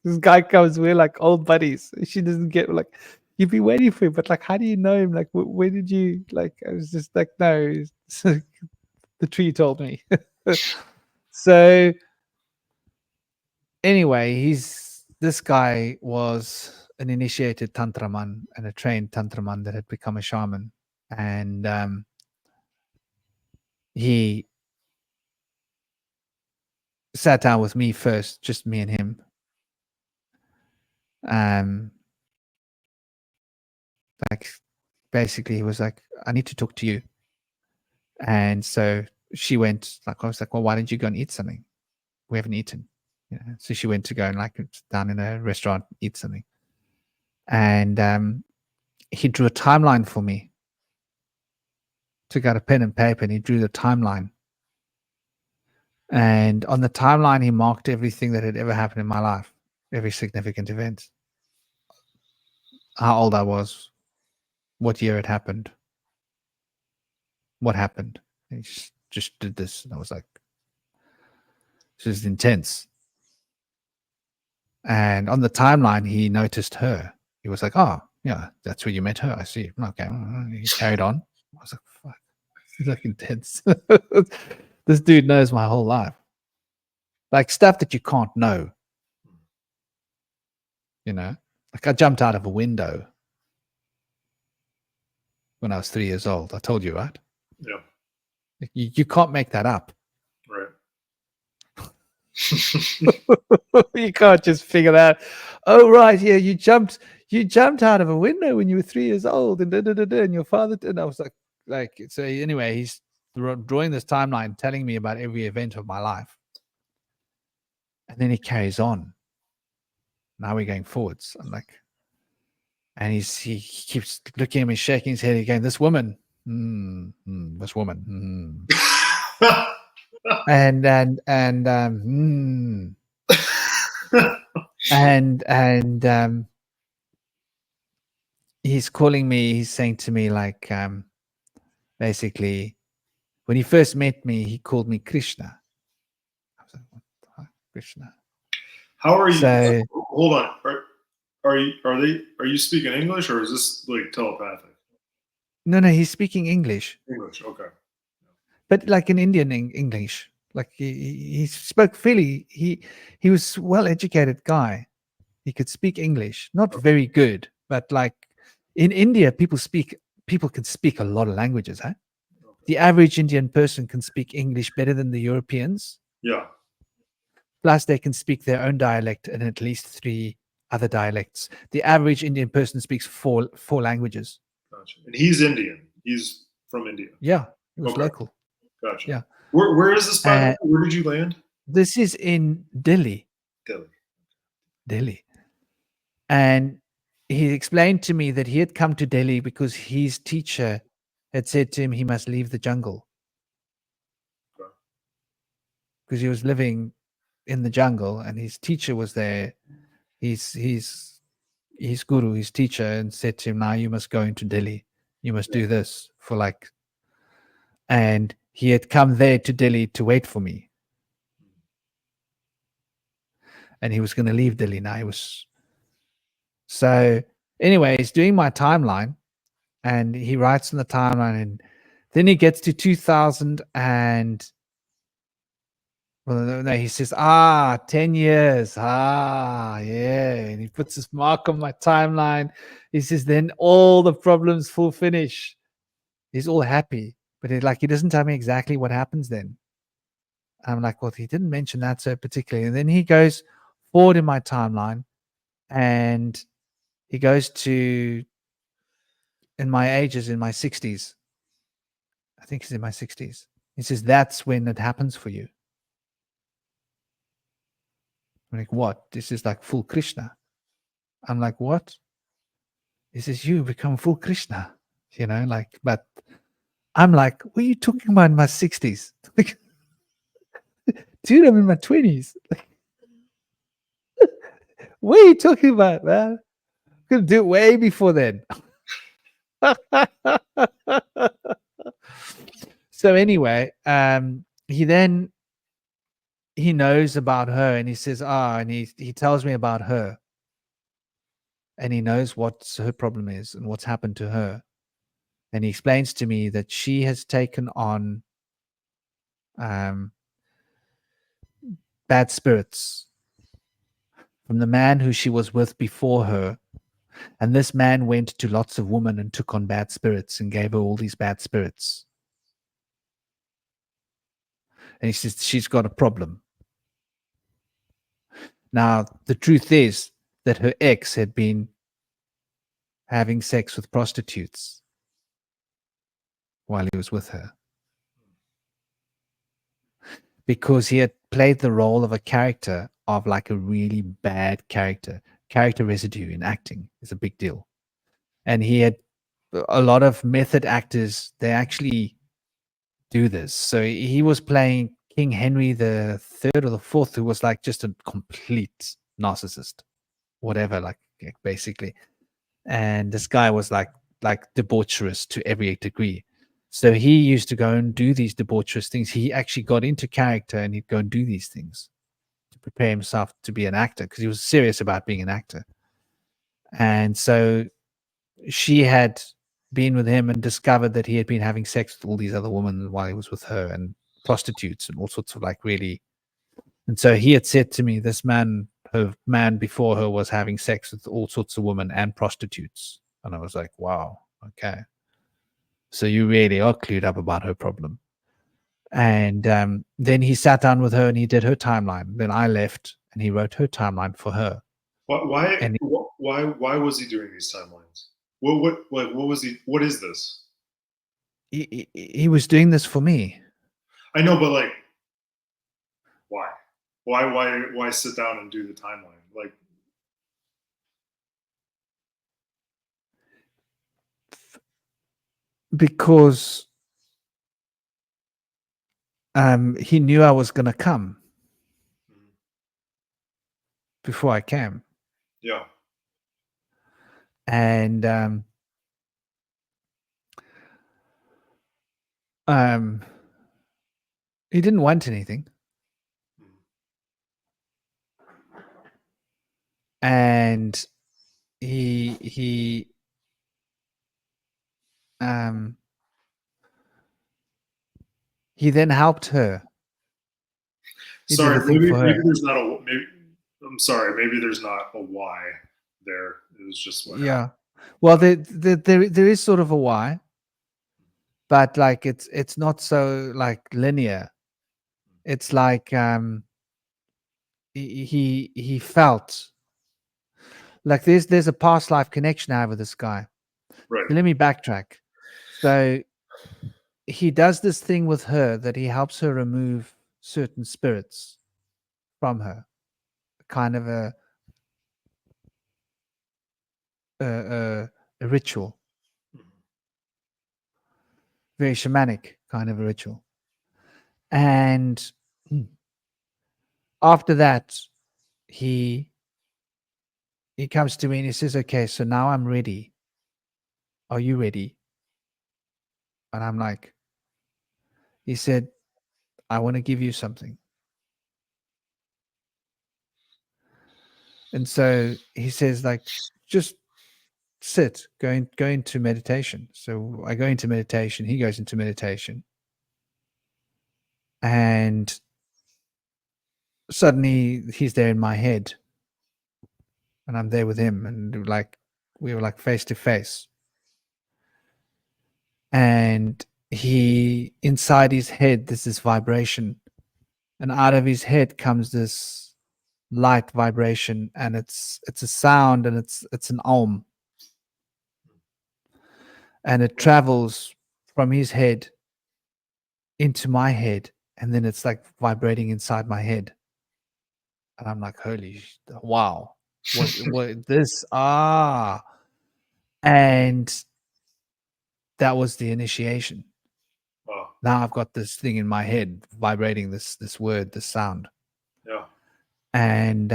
this guy comes, we're like old buddies. She doesn't get like, you've been waiting for him, but like, how do you know him? Like, where did you like? I was just like, no, the tree told me. So anyway, this guy was an initiated tantraman and a trained tantraman that had become a shaman, and he sat down with me first, just me and him. Like basically he was like, I need to talk to you. And so she went, like, I was like, well, why don't you go and eat something? We haven't eaten. So she went to go and like down in a restaurant, eat something. And he drew a timeline for me. Took out a pen and paper and he drew the timeline. And on the timeline, he marked everything that had ever happened in my life, every significant event, how old I was, what year it happened, what happened. He just did this. And I was like, this is intense. And on the timeline, he noticed her. He was like, oh, yeah, that's where you met her. I see. Okay. He carried on. I was like, fuck, this is like intense. This dude knows my whole life. Like stuff that you can't know. Like I jumped out of a window when I was 3 years old. I told you, right? Yeah. You can't make that up. Right. You can't just figure that. Oh, right. Yeah. You jumped out of a window when you were 3 years old and and your father did. And I was like, so anyway, he's drawing this timeline, telling me about every event of my life. And then he carries on. Now we're going forwards. I'm like, and he keeps looking at me, shaking his head again. This woman, this woman, and he's calling me. He's saying to me like, basically, when he first met me, he called me Krishna. I was like, what the fuck, Krishna? How are you? So, hold on. Are you speaking English or is this like telepathic? no, he's speaking English. English, okay. But like an Indian English. Like he spoke fairly. He was well-educated guy. He could speak English, not very good, but like in India, people can speak a lot of languages. Huh? Okay. The average Indian person can speak English better than the Europeans. Yeah. Plus, they can speak their own dialect and at least 3 other dialects. The average Indian person speaks four languages. Gotcha. And he's Indian. He's from India. Yeah, he was local. Gotcha. Yeah. Where is this by? Where did you land? This is in Delhi. Delhi. And he explained to me that he had come to Delhi because his teacher had said to him he must leave the jungle. Because he was living in the jungle and his teacher was there. His guru, his teacher, and said to him, now you must go into Delhi. You must do this for like. And he had come there to Delhi to wait for me. And he was going to leave Delhi now. So anyway, he's doing my timeline and he writes on the timeline and then he gets to 2000 and he says, 10 years. Yeah. And he puts his mark on my timeline. He says, then all the problems full finish. He's all happy, but he doesn't tell me exactly what happens then. I'm like, well, he didn't mention that so particularly. And then he goes forward in my timeline and he goes to, in my ages, in my 60s. I think he's in my 60s. He says, that's when it happens for you. I'm like, what? This is like full Krishna. I'm like, what? He says, you become full Krishna, like, but I'm like, what are you talking about in my 60s? Like, dude, I'm in my 20s. Like, what are you talking about, man? I'm going to do it way before then. So anyway, he knows about her and he says, and he tells me about her. And he knows what her problem is and what's happened to her. And he explains to me that she has taken on bad spirits from the man who she was with before her. And this man went to lots of women and took on bad spirits and gave her all these bad spirits. And he says she's got a problem. Now, the truth is that her ex had been having sex with prostitutes while he was with her, because he had played the role of a character, of like a really bad character. Character residue in acting is a big deal. And he had a lot of method actors, they actually do this. So he was playing King Henry the Third or the Fourth, who was like just a complete narcissist, whatever, like basically. And this guy was like debaucherous to every degree. So he used to go and do these debaucherous things. He actually got into character and he'd go and do these things to prepare himself to be an actor, because he was serious about being an actor. And so she had been with him and discovered that he had been having sex with all these other women while he was with her, and prostitutes and all sorts of like really. And so he had said to me, this man, her man before her, was having sex with all sorts of women and prostitutes. And I was like, wow, okay. So you really are clued up about her problem. And then he sat down with her and he did her timeline. Then I left and he wrote her timeline for her. And Why was he doing these timelines? What was he? What is this? he was doing this for me. I know, but like, why? Why sit down and do the timeline? Like, because he knew I was going to come before I came. Yeah. And he didn't want anything. And he then helped her. He did Sorry, the thing for her. maybe there's not a maybe. I'm sorry, maybe there's not a why there. It was just what happened. Well, there is sort of a why, but like it's not so like linear. It's like he felt like there's a past life connection I have with this guy. Right. So let me backtrack. So he does this thing with her that he helps her remove certain spirits from her, kind of a ritual, very shamanic kind of a ritual. And after that, he comes to me and he says, okay, so now I'm ready. Are you ready? And I'm like, he said, I want to give you something. And so he says, like, just sit, go into meditation. So I go into meditation. He goes into meditation. And suddenly he's there in my head. And I'm there with him. And like, we were like face to face. And he, inside his head, there's this vibration. And out of his head comes this light vibration, and it's a sound, and it's an om, and it travels from his head into my head, and then it's like vibrating inside my head. And I'm like, wow, what this, and that was the initiation. Wow. Now I've got this thing in my head vibrating this word, this sound. Yeah. And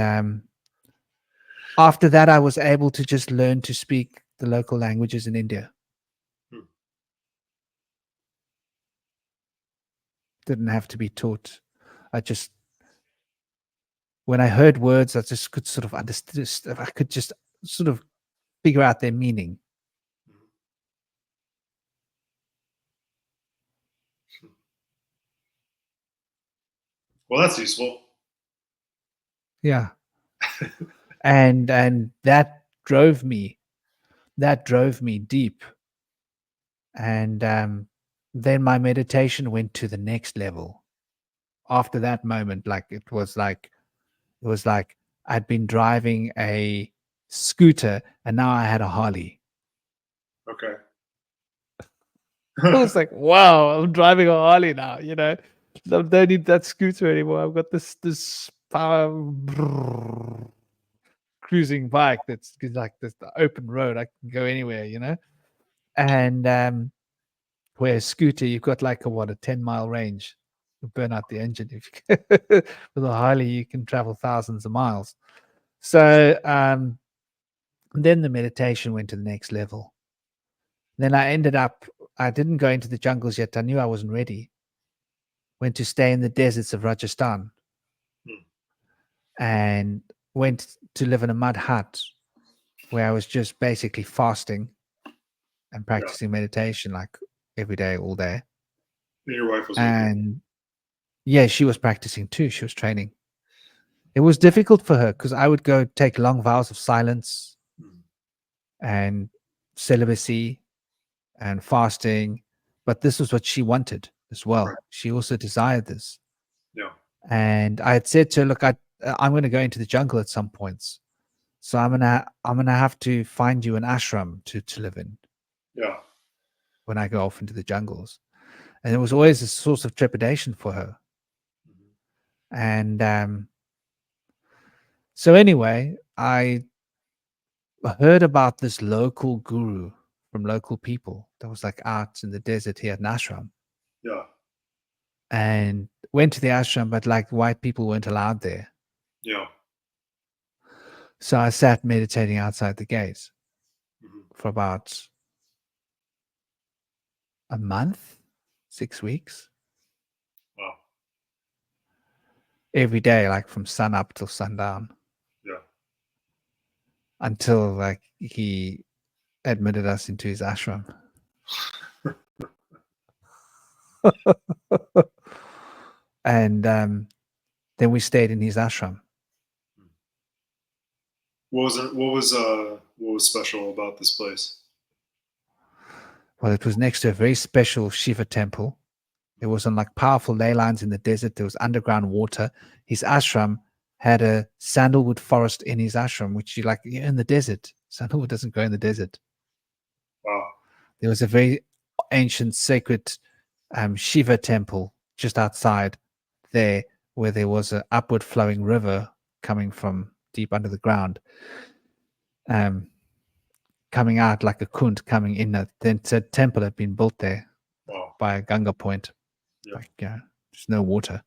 after that, I was able to just learn to speak the local languages in India. Hmm. Didn't have to be taught. I just, when I heard words, I just could sort of understand. I could just sort of figure out their meaning. Well, that's useful. Yeah. and that drove me deep. And then my meditation went to the next level. After that moment, like it was like I'd been driving a scooter and now I had a Harley. Okay. I was like, wow, I'm driving a Harley now, I don't need that scooter anymore. I've got this power cruising bike that's like this open road. I can go anywhere. And where a scooter, you've got like a 10-mile range. You burn out the engine. With a Harley, you can travel thousands of miles. So then the meditation went to the next level. Then I didn't go into the jungles yet. I knew I wasn't ready. Went to stay in the deserts of Rajasthan. And went to live in a mud hut where I was just basically fasting and practicing meditation like every day, all day. And your wife was with you. And yeah, she was practicing too. She was training. It was difficult for her because I would go take long vows of silence and celibacy and fasting, but this was what she wanted as well. Right. She also desired this. Yeah. And I had said to her, look, I'm going to go into the jungle at some points, so I'm gonna have to find you an ashram to live in. Yeah. When I go off into the jungles, and it was always a source of trepidation for her. And so anyway, I heard about this local guru from local people that was like out in the desert here at an ashram. Yeah. And went to the ashram, but like white people weren't allowed there. Yeah. So I sat meditating outside the gate for about a month, 6 weeks. Wow. Every day, like from sun up till sundown. Yeah. Until like he admitted us into his ashram. And then we stayed in his ashram. What was special about this place? Well, it was next to a very special Shiva temple. There was some like powerful ley lines in the desert. There was underground water. His ashram had a sandalwood forest in his ashram, which you're in the desert. Sandalwood doesn't grow in the desert. Wow. There was a very ancient sacred Shiva temple just outside there, where there was an upward flowing river coming from deep under the ground, coming out like a kund coming in. Then the temple had been built there. Wow. By a Ganga point. Yeah. Like there's no water.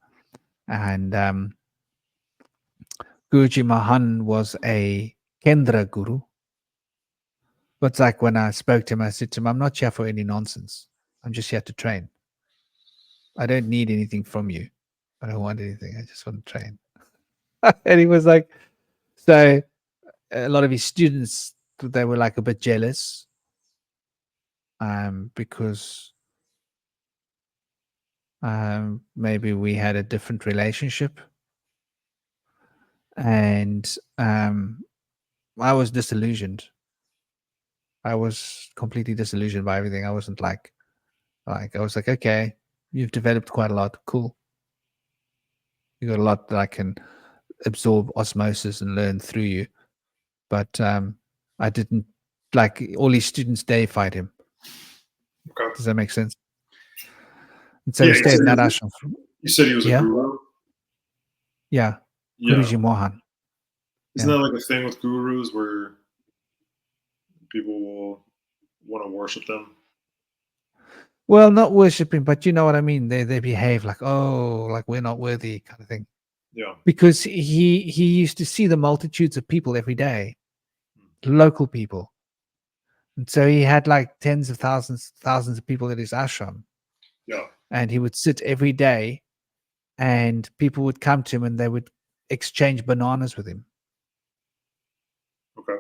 And Guruji Mahan was a Kendra guru. But like when I spoke to him, I said to him, I'm not here for any nonsense. I'm just here to train. I don't need anything from you. I don't want anything. I just want to train. And he was like, so a lot of his students, they were like a bit jealous, because maybe we had a different relationship. And I was disillusioned. I was completely disillusioned by everything. I wasn't like I was like, okay, you've developed quite a lot. Cool. You got a lot that I can absorb osmosis and learn through you. But I didn't like all these students deified him. Okay. Does that make sense? And so we stayed in that ashram. You said he was a guru? Yeah. Yeah. Guruji Mohan. Isn't Yeah. that like a thing with gurus where people will want to worship them? Well, not worshiping, but you know what I mean. They behave like, oh, like we're not worthy, kind of thing. Yeah. Because he used to see the multitudes of people every day, local people, and so he had like tens of thousands of people at his ashram, Yeah. and he would sit every day, and people would come to him and they would exchange bananas with him. Okay.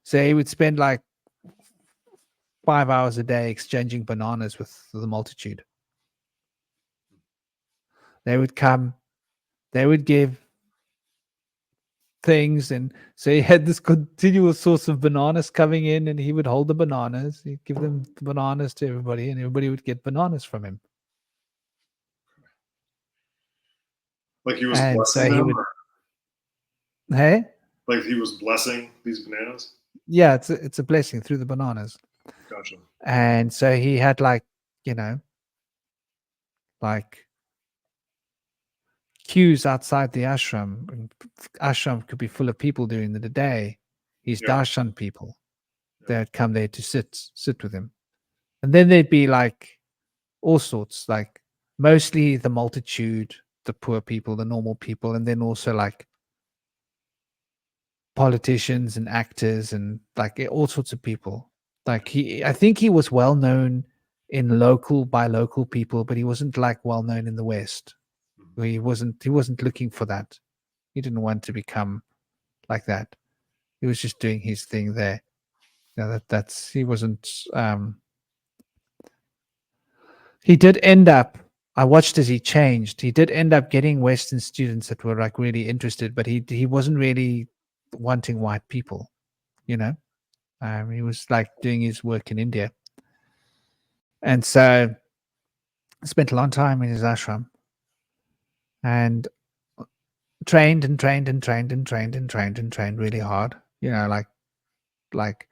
So he would spend like 5 hours a day exchanging bananas with the multitude. They would come, they would give things, and so he had this continuous source of bananas coming in, and he would hold the bananas, he'd give them the bananas to everybody, and everybody would get bananas from him. Like he was And so blessing he them, would, or hey, like he was blessing these bananas. yeah, it's a blessing through the bananas. Gotcha. And so he had like, you know, like queues outside the ashram, and ashram could be full of people during the day. His Yeah. darshan people, Yeah. they'd come there to sit with him. And then there'd be like all sorts, like mostly the multitude, the poor people, the normal people, and then also like politicians and actors and like all sorts of people. Like I think he was well known in local by local people, but he wasn't like well known in the West. Mhm. He wasn't looking for that. He didn't want to become like that. He was just doing his thing there. You know, that's he wasn't he did end up, I watched as he changed. He did end up getting Western students that were like really interested, but he wasn't really wanting white people, you know. He was like doing his work in India. And so I spent a long time in his ashram and trained and trained and trained and trained and trained and trained really hard, you know, like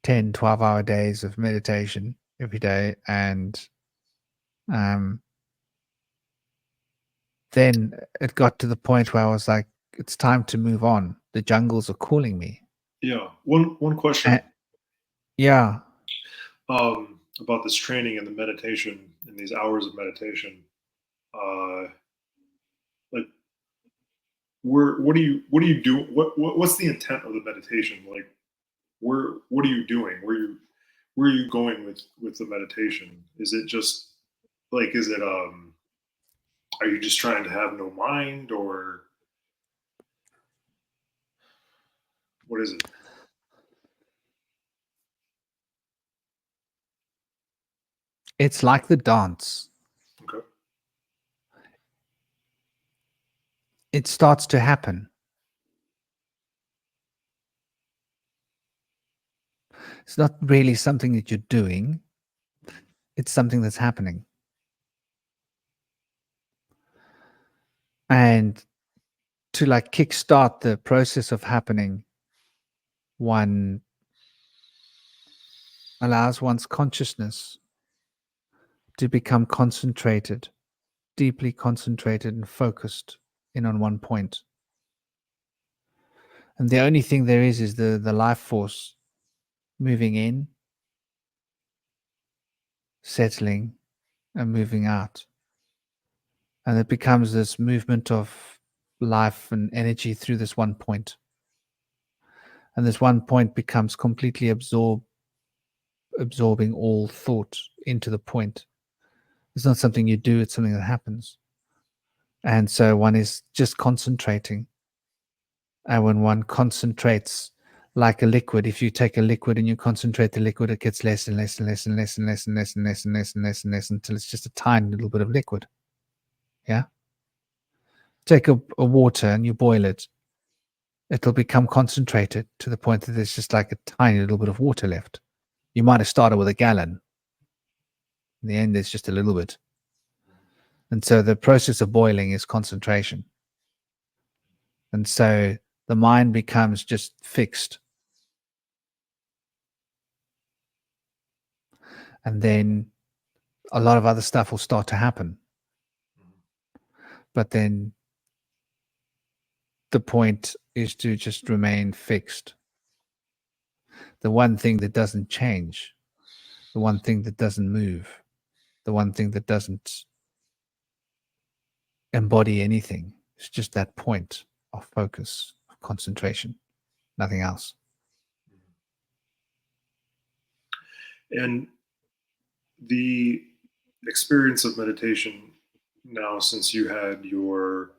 10, 12-hour days of meditation every day. And um, then it got to the point where I was like, it's time to move on. The jungles are calling me. Yeah. One question And, yeah. about this training and the meditation and these hours of meditation. Uh, like, what do you do? What's the intent of the meditation? Like, what are you doing? Where are you going with the meditation? Is it just like, is it are you just trying to have no mind, or what is it? It's like the dance. Okay. It starts to happen. It's not really something that you're doing. It's something that's happening. And to like kickstart the process of happening, one allows one's consciousness to become concentrated, deeply concentrated and focused in on one point. And the only thing there is the life force moving in, settling, and moving out. And it becomes this movement of life and energy through this one point. And this one point becomes completely absorbing all thought into the point. It's not something you do, it's something that happens. And so one is just concentrating. And when one concentrates like a liquid, if you take a liquid and you concentrate the liquid, it gets less and less and less and less and less and less and less and less and less and less until it's just a tiny little bit of liquid. Yeah. Take a water and you boil it. It'll become concentrated to the point that there's just like a tiny little bit of water left. You might have started with a gallon. In the end, there's just a little bit. And so the process of boiling is concentration. And so the mind becomes just fixed. And then a lot of other stuff will start to happen. But then the point is to just remain fixed. The one thing that doesn't change, the one thing that doesn't move, the one thing that doesn't embody anything. It's just that point of focus, of concentration, nothing else. And the experience of meditation now, since you had your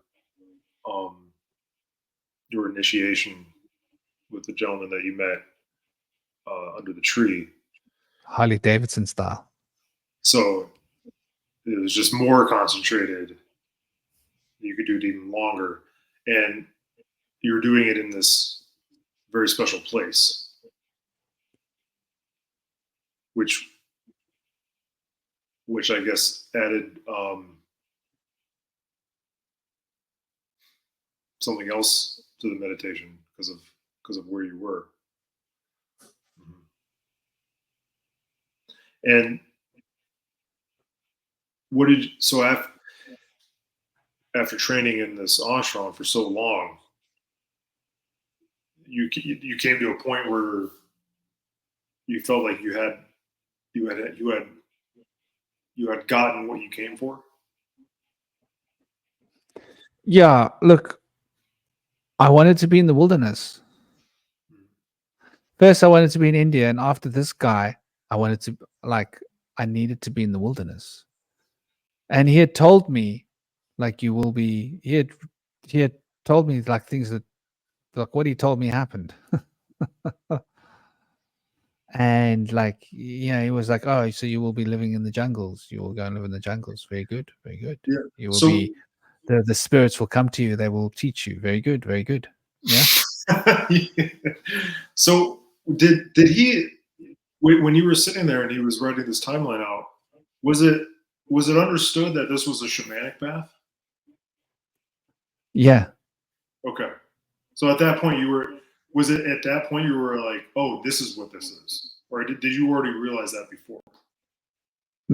initiation with the gentleman that you met under the tree, Harley Davidson style. so it was just more concentrated. You could do it even longer, and you were doing it in this very special place, which I guess added something else to the meditation because of where you were. And what did so after training in this ashram for so long, you came to a point where you felt like you had gotten what you came for? Yeah, look, I wanted to be in the wilderness. First, I wanted to be in India, and after this guy, I wanted to, I needed to be in the wilderness. And he had told me, you will be. He had told me things that, what he told me happened. And he was like, oh, so you will be living in the jungles. You will go and live in the jungles. Very good, very good. Yeah. You will be. The spirits will come to you. They will teach you. Very good, very good. Yeah. So did he, when you were sitting there and he was writing this timeline out, was it understood that this was a shamanic path? Yeah. Okay. So at that point was it at that point you were like, oh, this is what this is? Or did you already realize that before?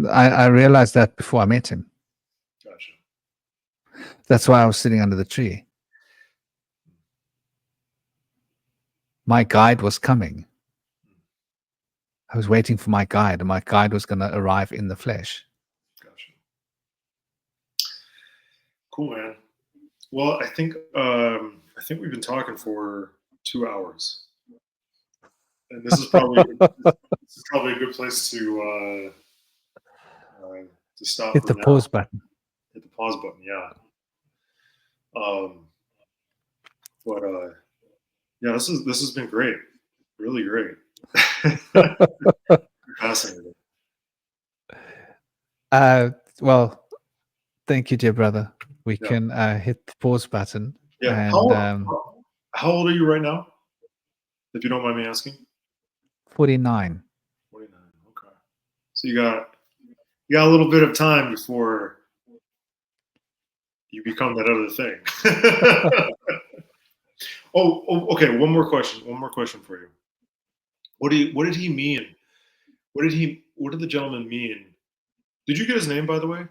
I realized that before I met him. Gotcha. That's why I was sitting under the tree. My guide was coming. I was waiting for my guide, and my guide was going to arrive in the flesh. Gotcha. Cool, man. Well, I think we've been talking for 2 hours, and this is probably a good place to stop. Hit the pause button. Hit the pause button, yeah. But yeah, this has been great, really great. Fascinating. Well, thank you, dear brother. We can hit the pause button. Yeah. And how old are you right now? If you don't mind me asking. 49. 49. Okay. So you got a little bit of time before you become that other thing. oh, okay. One more question for you. What did he mean? What did the gentleman mean? Did you get his name, by the way?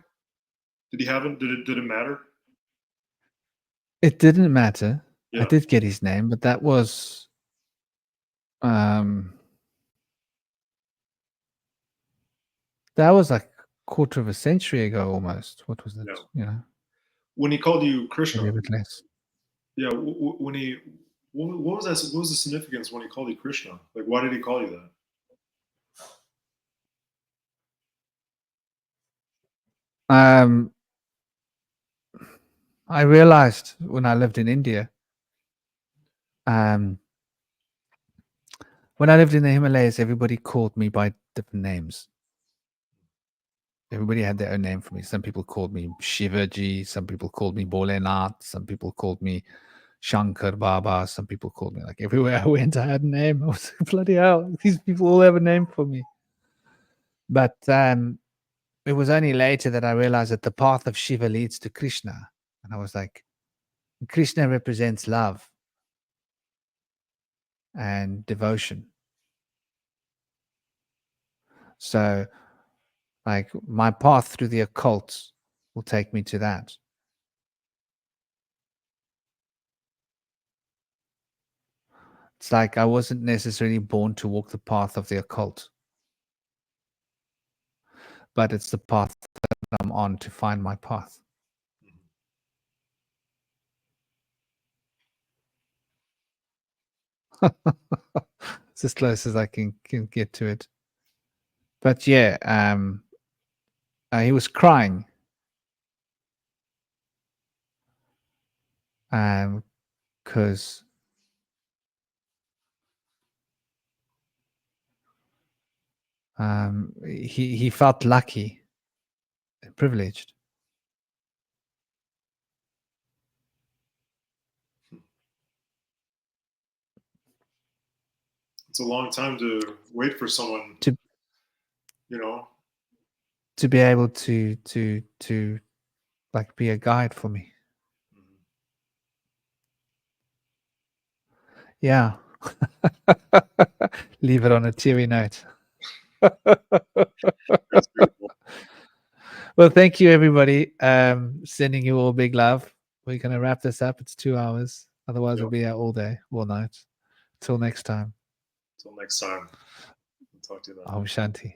Did he have it? Did it matter? It didn't matter. Yeah. I did get his name, but that was like a quarter of a century ago almost. What was it? Yeah. When he called you Krishna. Maybe a bit less. Yeah, when he, what was that? What was the significance when he called you Krishna? Like, why did he call you that? I realized when I lived in India, when I lived in the Himalayas, everybody called me by different names. Everybody had their own name for me. Some people called me Shivaji. Some people called me Bholenath. Some people called me Shankar Baba. Some people called me, everywhere I went, I had a name. I was like, bloody hell, these people all have a name for me. But it was only later that I realized that the path of Shiva leads to Krishna. And I was like, Krishna represents love and devotion. So, my path through the occult will take me to that. It's like I wasn't necessarily born to walk the path of the occult, but it's the path that I'm on to find my path. It's as close as I can get to it. But yeah, he was crying, because he felt lucky and privileged. It's a long time to wait for someone To to be able to like be a guide for me. Yeah. Leave it on a teary note. That's beautiful. Well, thank you, everybody. Sending you all big love. We're going to wrap this up. It's 2 hours. Otherwise, we'll be out all day, all night. Till next time. Till next time. I'll talk to you then. Om Shanti.